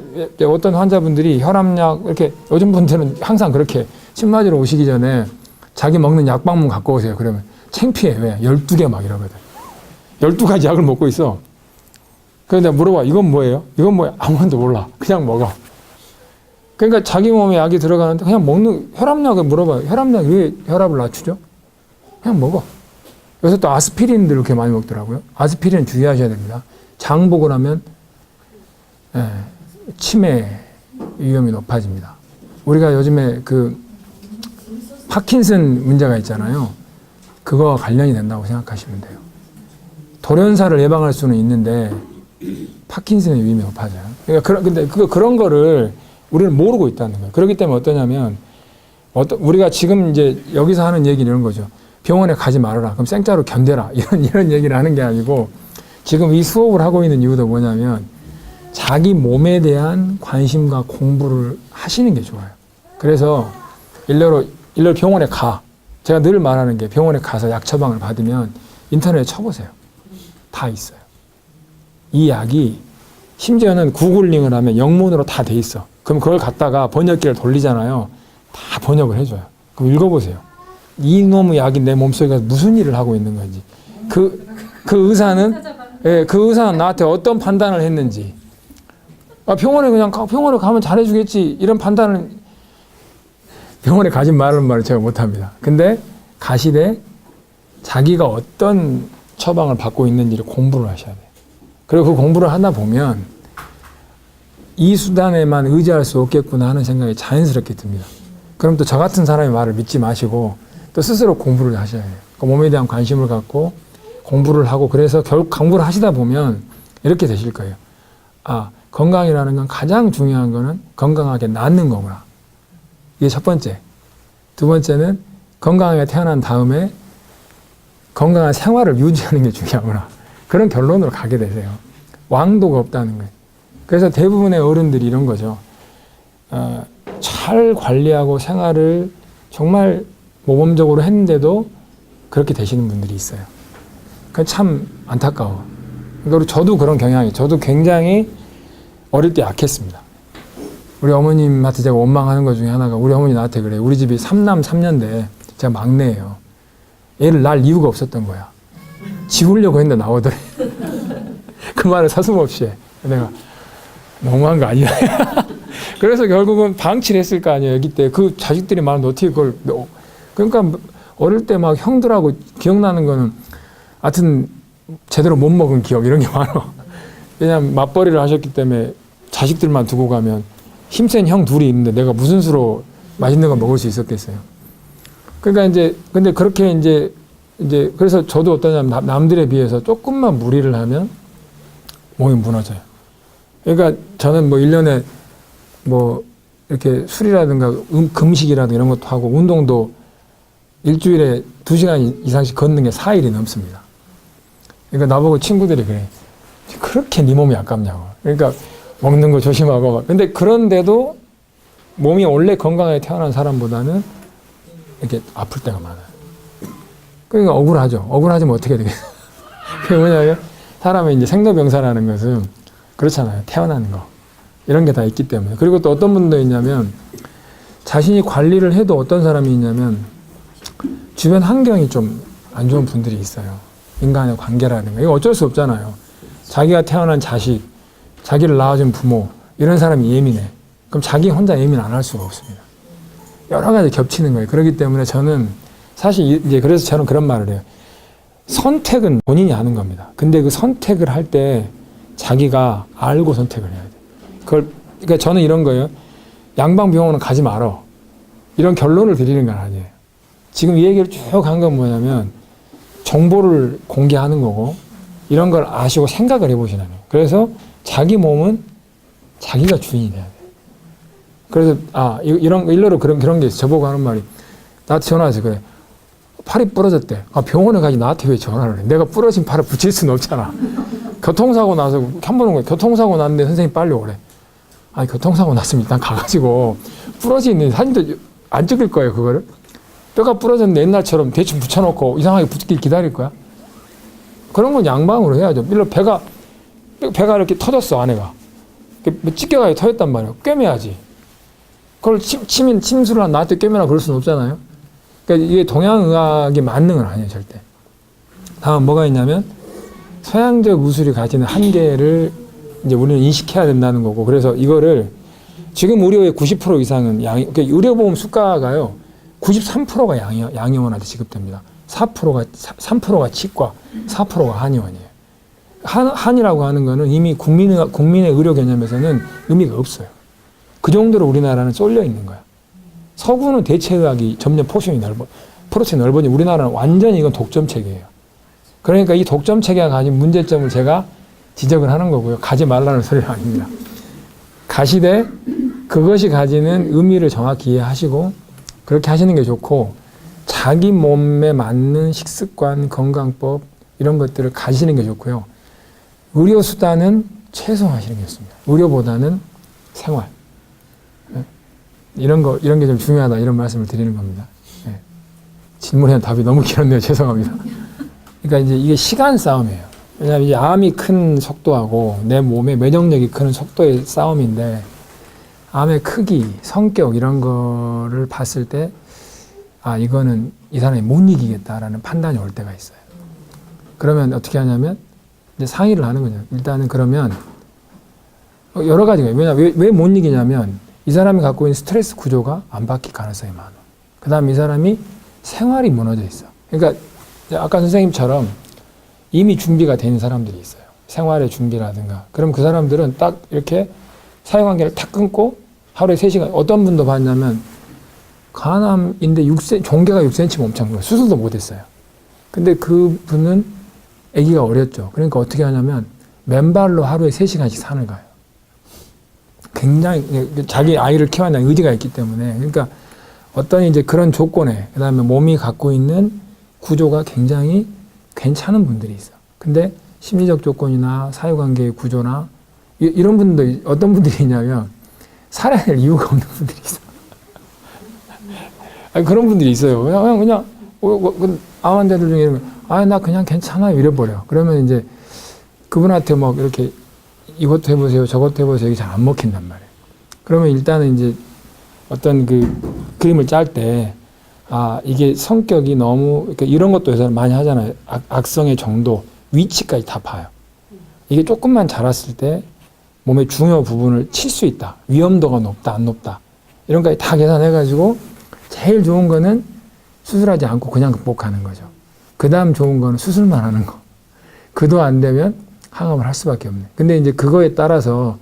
어떤 환자분들이 혈압약 이렇게 요즘 분들은 항상 그렇게 침 맞으러 오시기 전에 자기 먹는 약방문 갖고 오세요. 그러면 창피해. 왜? 12개 막 이러거든. 12가지 약을 먹고 있어. 그래서 내가 물어봐. 이건 뭐예요? 이건 뭐야? 아무것도 몰라. 그냥 먹어. 그러니까 자기 몸에 약이 들어가는데 그냥 먹는 혈압약을 물어봐요. 혈압약이 왜 혈압을 낮추죠? 그냥 먹어. 요새 또 아스피린들 이렇게 많이 먹더라고요. 아스피린 주의하셔야 됩니다. 장복을 하면 치매 위험이 높아집니다. 우리가 요즘에 그 파킨슨 문제가 있잖아요. 그거와 관련이 된다고 생각하시면 돼요. 돌연사를 예방할 수는 있는데 파킨슨의 위험이 높아져요. 그러니까 근데 그런 거를 우리는 모르고 있다는 거예요. 그렇기 때문에 어떠냐면 우리가 지금 이제 여기서 하는 얘기는 이런 거죠. 병원에 가지 말아라. 그럼 생짜로 견뎌라. 이런 얘기를 하는 게 아니고 지금 이 수업을 하고 있는 이유도 뭐냐면 자기 몸에 대한 관심과 공부를 하시는 게 좋아요. 그래서 일례로 병원에 가. 제가 늘 말하는 게 병원에 가서 약 처방을 받으면 인터넷에 쳐보세요. 다 있어요. 이 약이 심지어는 구글링을 하면 영문으로 다 돼 있어. 그럼 그걸 갖다가 번역기를 돌리잖아요. 다 번역을 해줘요. 그럼 읽어보세요. 이놈의 약이 내 몸속에 무슨 일을 하고 있는 건지. 그 의사는 나한테 어떤 판단을 했는지. 병원에 가면 잘해주겠지. 이런 판단을 병원에 가지 말라는 말을 제가 못합니다. 근데 가시되 자기가 어떤 처방을 받고 있는지를 공부를 하셔야 돼요. 그리고 그 공부를 하다 보면 이 수단에만 의지할 수 없겠구나 하는 생각이 자연스럽게 듭니다. 그럼 또 저 같은 사람의 말을 믿지 마시고 또 스스로 공부를 하셔야 해요. 그 몸에 대한 관심을 갖고 공부를 하고 그래서 결국 공부를 하시다 보면 이렇게 되실 거예요. 아, 건강이라는 건 가장 중요한 거는 건강하게 낫는 거구나. 이게 첫 번째. 두 번째는 건강하게 태어난 다음에 건강한 생활을 유지하는 게 중요하구나. 그런 결론으로 가게 되세요. 왕도가 없다는 거예요. 그래서 대부분의 어른들이 이런 거죠. 잘 관리하고 생활을 정말 모범적으로 했는데도 그렇게 되시는 분들이 있어요. 그게 참 안타까워. 그리고 저도 그런 경향이, 저도 굉장히 어릴 때 약했습니다. 우리 어머님한테 제가 원망하는 것 중에 하나가, 우리 어머니 나한테 그래요. 우리 집이 3남 3녀인데 제가 막내예요. 얘를 낳을 이유가 없었던 거야. 지우려고 했는데 나오더래. 그 말을 서슴없이 해. 내가 너무한 거 아니야. 그래서 결국은 방치를 했을 거 아니에요. 아기 때 그 자식들이 많은데 어떻게 그걸. 그러니까 어릴 때 막 형들하고 기억나는 거는 하여튼 제대로 못 먹은 기억 이런 게 많아. 왜냐면 맞벌이를 하셨기 때문에 자식들만 두고 가면 힘센 형 둘이 있는데 내가 무슨 수로 맛있는 거 먹을 수 있었겠어요. 그러니까 이제 근데 그렇게 이제 그래서 저도 어떠냐면 남들에 비해서 조금만 무리를 하면 몸이 무너져요. 그러니까 저는 뭐 1년에 뭐 이렇게 술이라든가 금식이라든가 이런 것도 하고 운동도 일주일에 2시간 이상씩 걷는 게 4일이 넘습니다. 그러니까 나보고 친구들이 그래. 그렇게 네 몸이 아깝냐고. 그러니까 먹는 거 조심하고 막. 근데 그런데도 몸이 원래 건강하게 태어난 사람보다는 이렇게 아플 때가 많아요. 그러니까 억울하죠. 억울하지면 어떻게 되겠어요. 그게 뭐냐면 사람의 이제 생로병사라는 것은 그렇잖아요. 태어나는 거. 이런 게 다 있기 때문에. 그리고 또 어떤 분도 있냐면 자신이 관리를 해도 어떤 사람이 있냐면 주변 환경이 좀 안 좋은 분들이 있어요. 인간의 관계라든가. 이거 어쩔 수 없잖아요. 자기가 태어난 자식, 자기를 낳아준 부모, 이런 사람이 예민해. 그럼 자기 혼자 예민 안 할 수가 없습니다. 여러 가지 겹치는 거예요. 그렇기 때문에 저는 사실 이제 그래서 저는 그런 말을 해요. 선택은 본인이 하는 겁니다. 근데 그 선택을 할 때 자기가 알고 선택을 해야 돼요. 그러니까 저는 이런 거예요. 양방병원은 가지 말어. 이런 결론을 드리는 건 아니에요. 지금 이 얘기를 쭉 한 건 뭐냐면 정보를 공개하는 거고 이런 걸 아시고 생각을 해보시라는 거예요. 그래서 자기 몸은 자기가 주인이 돼야 돼요. 그래서 일러로 그런 게 있어요. 저보고 하는 말이 나한테 전화해서 그래. 팔이 부러졌대. 병원에 가지 나한테 왜 전화를 해? 내가 부러진 팔을 붙일 수는 없잖아. 교통사고 나서 한 번 온 거야. 교통사고 났는데 선생님 빨리 오래. 아니 교통사고 났으면 일단 가가지고 부러져 있는 사진도 안 찍을 거예요. 그거를. 뼈가 부러졌는데 옛날처럼 대충 붙여놓고 이상하게 붙길 기다릴 거야? 그런 건 양방으로 해야죠. 물론 배가 이렇게 터졌어, 안에가. 찢겨가지고 터졌단 말이에요. 꿰매야지. 그걸 침수를 나한테 꿰매라 그럴 수는 없잖아요. 그러니까 이게 동양의학이 맞는 건 아니에요, 절대. 다음 뭐가 있냐면 서양적 의술이 가지는 한계를 이제 우리는 인식해야 된다는 거고, 그래서 이거를 지금 의료의 90% 이상은 그러니까 의료보험 수가가요, 93%가 양의원한테 지급됩니다. 3%가 치과, 4%가 한의원이에요. 한이라고 하는 거는 이미 국민의 의료 개념에서는 의미가 없어요. 그 정도로 우리나라는 쏠려 있는 거야. 서구는 대체의학이 점점 포션이 넓어지 우리나라는 완전히 이건 독점 체계예요. 그러니까 이 독점 체계가 가진 문제점을 제가 지적을 하는 거고요. 가지 말라는 소리는 아닙니다. 가시되 그것이 가지는 의미를 정확히 이해하시고 그렇게 하시는 게 좋고, 자기 몸에 맞는 식습관, 건강법 이런 것들을 가지시는 게 좋고요. 의료수단은 최소화하시는 게 좋습니다. 의료보다는 생활. 이런 게 좀 중요하다, 이런 말씀을 드리는 겁니다. 네. 질문에 답이 너무 길었네요. 죄송합니다. 그러니까 이제 이게 시간 싸움이에요. 왜냐하면 이제 암이 큰 속도하고 내 몸의 면역력이 크는 속도의 싸움인데, 암의 크기, 성격 이런 거를 봤을 때 이거는 이 사람이 못 이기겠다라는 판단이 올 때가 있어요. 그러면 어떻게 하냐면 이제 상의를 하는 거죠. 일단은 그러면 여러 가지가 있어요. 왜 못 이기냐면 이 사람이 갖고 있는 스트레스 구조가 안 바뀔 가능성이 많아. 그 다음에 이 사람이 생활이 무너져 있어. 그러니까 아까 선생님처럼 이미 준비가 된 사람들이 있어요. 생활의 준비라든가. 그럼 그 사람들은 딱 이렇게 사회관계를 탁 끊고 하루에 3시간, 어떤 분도 봤냐면 간암인데 종괴가 6cm 엄청 커요. 수술도 못했어요. 근데 그 분은 아기가 어렸죠. 그러니까 어떻게 하냐면 맨발로 하루에 3시간씩 산을 가요. 굉장히 자기 아이를 키워야하는 의지가 있기 때문에. 그러니까 어떤 이제 그런 조건에, 그 다음에 몸이 갖고 있는 구조가 굉장히 괜찮은 분들이 있어. 근데 심리적 조건이나 사회관계의 구조나 이런 분들, 어떤 분들이 있냐면, 살아낼 이유가 없는 분들이 있어. 아니, 그런 분들이 있어요. 그냥, 암 환자들 중에, 나 그냥 괜찮아요. 이래버려. 그러면 이제, 그분한테 막 이렇게, 이것도 해보세요. 저것도 해보세요. 이게 잘 안 먹힌단 말이에요. 그러면 일단은 이제, 어떤 그 그림을 짤 때, 이게 성격이 너무, 그러니까 이런 것도 요새 많이 하잖아요. 악성의 정도, 위치까지 다 봐요. 이게 조금만 자랐을 때 몸의 중요 부분을 칠 수 있다. 위험도가 높다, 안 높다. 이런 거까지 다 계산해가지고 제일 좋은 거는 수술하지 않고 그냥 극복하는 거죠. 그 다음 좋은 거는 수술만 하는 거. 그도 안 되면 항암을 할 수밖에 없네. 근데 이제 그거에 따라서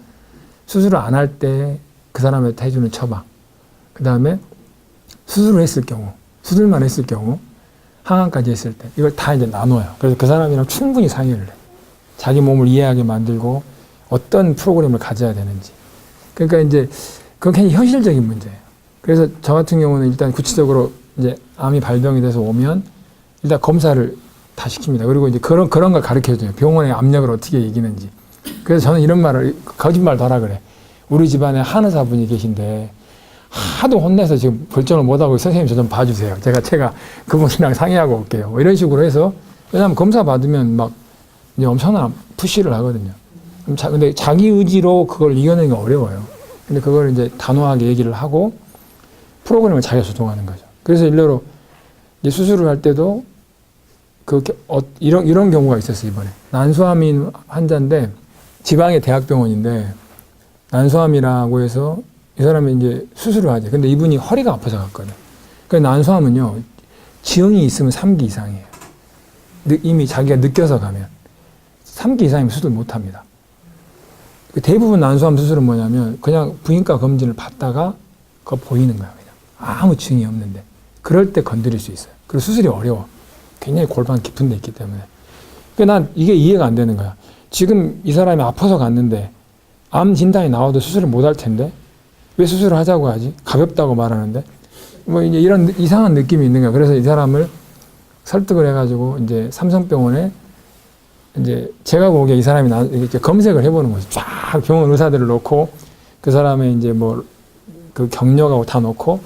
수술을 안 할 때 그 사람한테 해주는 처방. 그 다음에 수술을 했을 경우, 수술만 했을 경우, 항암까지 했을 때 이걸 다 이제 나눠요. 그래서 그 사람이랑 충분히 상의를 해요. 자기 몸을 이해하게 만들고 어떤 프로그램을 가져야 되는지. 그러니까 이제 그건 굉장히 현실적인 문제예요. 그래서 저 같은 경우는 일단 구체적으로 이제 암이 발병이 돼서 오면 일단 검사를 다 시킵니다. 그리고 이제 그런 걸 가르쳐 줘요. 병원의 압력을 어떻게 이기는지. 그래서 저는 이런 말을, 거짓말 덜하 그래. 우리 집안에 한의사분이 계신데 하도 혼내서 지금 결정을 못하고 선생님 저 좀 봐주세요. 제가 그분이랑 상의하고 올게요. 뭐 이런 식으로 해서, 왜냐하면 검사 받으면 막 이제 엄청난 푸시를 하거든요. 근데 자기 의지로 그걸 이겨내는 게 어려워요. 근데 그걸 이제 단호하게 얘기를 하고 프로그램을 자기가 조정하는 거죠. 그래서 일례로 이제 수술을 할 때도 이런 경우가 있었어요, 이번에. 난소암인 환자인데 지방의 대학병원인데 난소암이라고 해서 이 사람이 이제 수술을 하죠. 근데 이분이 허리가 아파서 갔거든. 그 난소암은요, 지형이 있으면 3기 이상이에요. 이미 자기가 느껴서 가면. 3기 이상이면 수술 못 합니다. 대부분 난소암 수술은 뭐냐면 그냥 부인과 검진을 받다가 그거 보이는 거야, 그냥. 아무 증이 없는데. 그럴 때 건드릴 수 있어요. 그리고 수술이 어려워. 굉장히 골반 깊은 데 있기 때문에. 난 이게 이해가 안 되는 거야. 지금 이 사람이 아파서 갔는데 암 진단이 나와도 수술을 못 할 텐데 왜 수술을 하자고 하지? 가볍다고 말하는데. 뭐 이제 이런 이상한 느낌이 있는 거야. 그래서 이 사람을 설득을 해가지고 이제 삼성병원에 이제 제가 보기에 이 사람이 이렇게 검색을 해보는 거죠. 쫙 병원 의사들을 놓고 그 사람의 이제 뭐 그 경력하고 다 놓고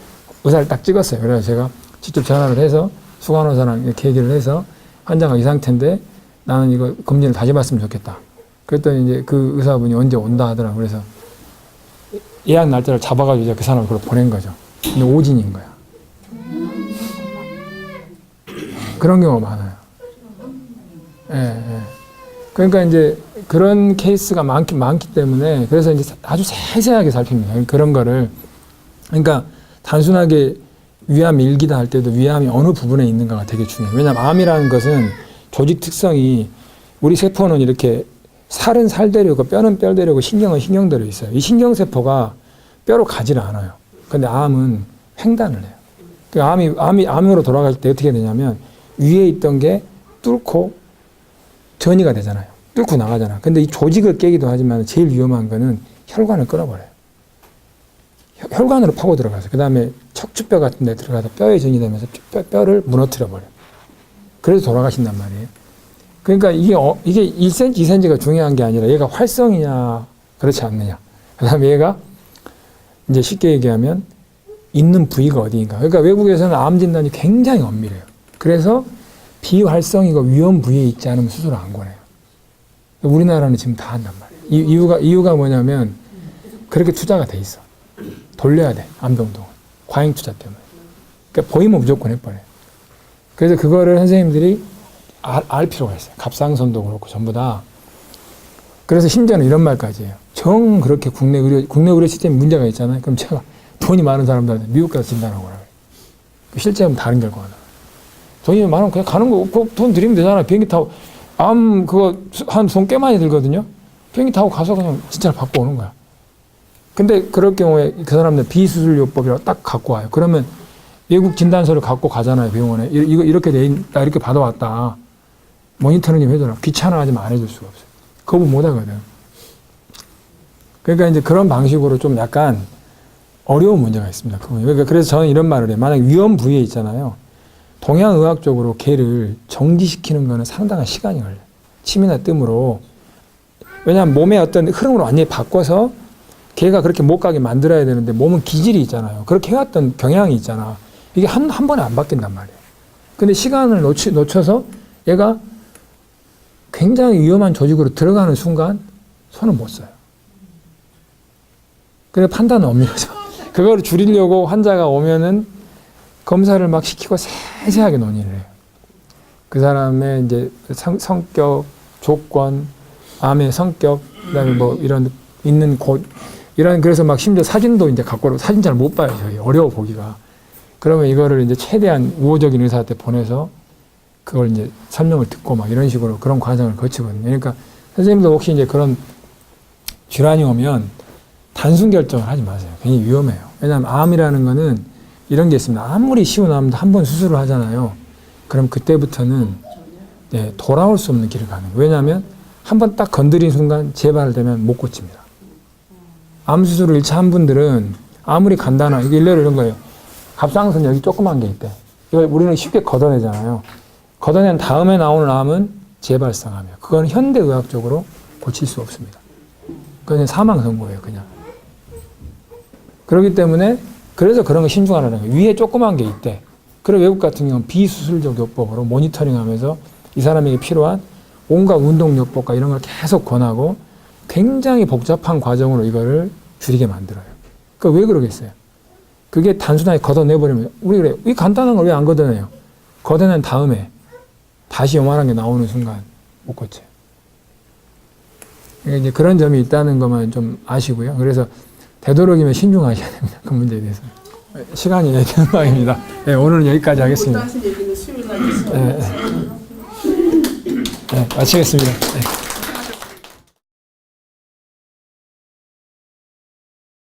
의사를 딱 찍었어요. 그래서 제가 직접 전화를 해서 수간호사랑 이렇게 얘기를 해서 환자가 이 상태인데 나는 이거 검진을 다시 봤으면 좋겠다. 그랬더니 이제 그 의사분이 언제 온다 하더라고요. 그래서 예약 날짜를 잡아가지고 이제 그 사람을 그걸 보낸 거죠. 근데 오진인 거야. 그런 경우가 많아요. 예. 그러니까 이제 그런 케이스가 많기 때문에 그래서 이제 아주 세세하게 살핍니다. 그런 거를. 그러니까 단순하게 위암 일기다 할 때도 위암이 어느 부분에 있는가가 되게 중요해요. 왜냐하면 암이라는 것은 조직 특성이 우리 세포는 이렇게 살은 살대로 있고 뼈는 뼈대로 있고 신경은 신경대로 있어요. 이 신경세포가 뼈로 가지를 않아요. 근데 암은 횡단을 해요. 그러니까 암으로 돌아갈 때 어떻게 되냐면 위에 있던 게 뚫고 전이가 되잖아요. 뚫고 나가잖아. 근데 이 조직을 깨기도 하지만 제일 위험한 거는 혈관을 끊어버려요. 혈관으로 파고 들어가서 그 다음에 척추뼈 같은 데 들어가서 뼈에 전이 되면서 뼈를 무너뜨려 버려요. 그래서 돌아가신단 말이에요. 그러니까 이게 1cm, 2cm가 중요한 게 아니라 얘가 활성이냐 그렇지 않느냐. 그 다음에 얘가 이제 쉽게 얘기하면 있는 부위가 어디인가. 그러니까 외국에서는 암 진단이 굉장히 엄밀해요. 그래서 비활성이고 위험 부위에 있지 않으면 수술을 안 권해요. 우리나라는 지금 다 한단 말이에요. 이유가 뭐냐면 그렇게 투자가 돼 있어. 돌려야 돼, 암병동은. 과잉 투자 때문에. 그러니까 보이면 무조건 해버려요. 그래서 그거를 선생님들이 알 필요가 있어요. 갑상선도 그렇고 전부 다. 그래서 심지어는 이런 말까지 해요. 정 그렇게 국내 의료 시스템에 문제가 있잖아요. 그럼 제가 돈이 많은 사람들한테 미국 가서 진단하고 그래요. 실제는 다른 결과가 나와요. 돈이 많으면 그냥 가는 거, 돈 드리면 되잖아요. 비행기 타고. 암 그거 한 손 꽤 많이 들거든요. 비행기 타고 가서 그냥 진찰 받고 오는 거야. 근데 그럴 경우에 그 사람들 비수술요법이라고 딱 갖고 와요. 그러면 외국 진단서를 갖고 가잖아요, 병원에. 이거 이렇게 돼 있다, 이렇게 받아왔다. 모니터링 좀 해줘라. 귀찮아하지만 안 해줄 수가 없어요. 거부 못 하거든. 그러니까 이제 그런 방식으로 좀 약간 어려운 문제가 있습니다. 그러니까 그래서 저는 이런 말을 해요. 만약 위험 부위에 있잖아요. 동양의학적으로 걔를 정지시키는 거는 상당한 시간이 걸려요. 침이나 뜸으로. 왜냐하면 몸의 어떤 흐름을 완전히 바꿔서 걔가 그렇게 못 가게 만들어야 되는데 몸은 기질이 있잖아요. 그렇게 해왔던 경향이 있잖아. 이게 한 번에 안 바뀐단 말이에요. 근데 시간을 놓쳐서 얘가 굉장히 위험한 조직으로 들어가는 순간 손은 못 써요. 그래 판단은 엄밀하죠. 그거를 줄이려고 환자가 오면은 검사를 막 시키고 세세하게 논의를 해요. 그 사람의 이제 성격, 조건, 암의 성격, 그다음에 뭐 이런 있는 곳, 이런 그래서 막 심지어 사진도 이제 갖고 사진 잘 못 봐요. 저희 어려워 보기가. 그러면 이거를 이제 최대한 우호적인 의사한테 보내서 그걸 이제 설명을 듣고 막 이런 식으로 그런 과정을 거치거든요. 그러니까 선생님도 혹시 이제 그런 질환이 오면 단순 결정을 하지 마세요. 굉장히 위험해요. 왜냐하면 암이라는 거는 이런 게 있습니다. 아무리 쉬운 암도 한 번 수술을 하잖아요. 그럼 그때부터는 네, 돌아올 수 없는 길을 가는 거예요. 왜냐하면 한 번 딱 건드린 순간 재발되면 못 고칩니다. 암 수술을 1차 한 분들은 아무리 간단한, 이게 일례로 이런 거예요. 갑상선 여기 조그만 게 있대. 이걸 우리는 쉽게 걷어내잖아요. 걷어낸 다음에 나오는 암은 재발성암이에요. 그건 현대의학적으로 고칠 수 없습니다. 그건 사망 선고예요, 그냥. 그렇기 때문에 그래서 그런 거 신중하라는 거예요. 위에 조그만 게 있대. 그래 외국 같은 경우는 비수술적 요법으로 모니터링하면서 이 사람에게 필요한 온갖 운동요법과 이런 걸 계속 권하고 굉장히 복잡한 과정으로 이거를 줄이게 만들어요. 그러니까 왜 그러겠어요? 그게 단순하게 걷어내버리면 우리 그래 이 간단한 걸 왜 안 걷어내요? 걷어낸 다음에 다시 요만한 게 나오는 순간 못 고쳐요. 그러니까 이제 그런 점이 있다는 것만 좀 아시고요. 그래서 되도록이면 신중하셔야 됩니다. 그 문제에 대해서. 시간이 되는 방입니다. 네, 오늘은 여기까지 하겠습니다. 다시 얘기는 수요일 날 있어요. 네, 마치겠습니다. 네.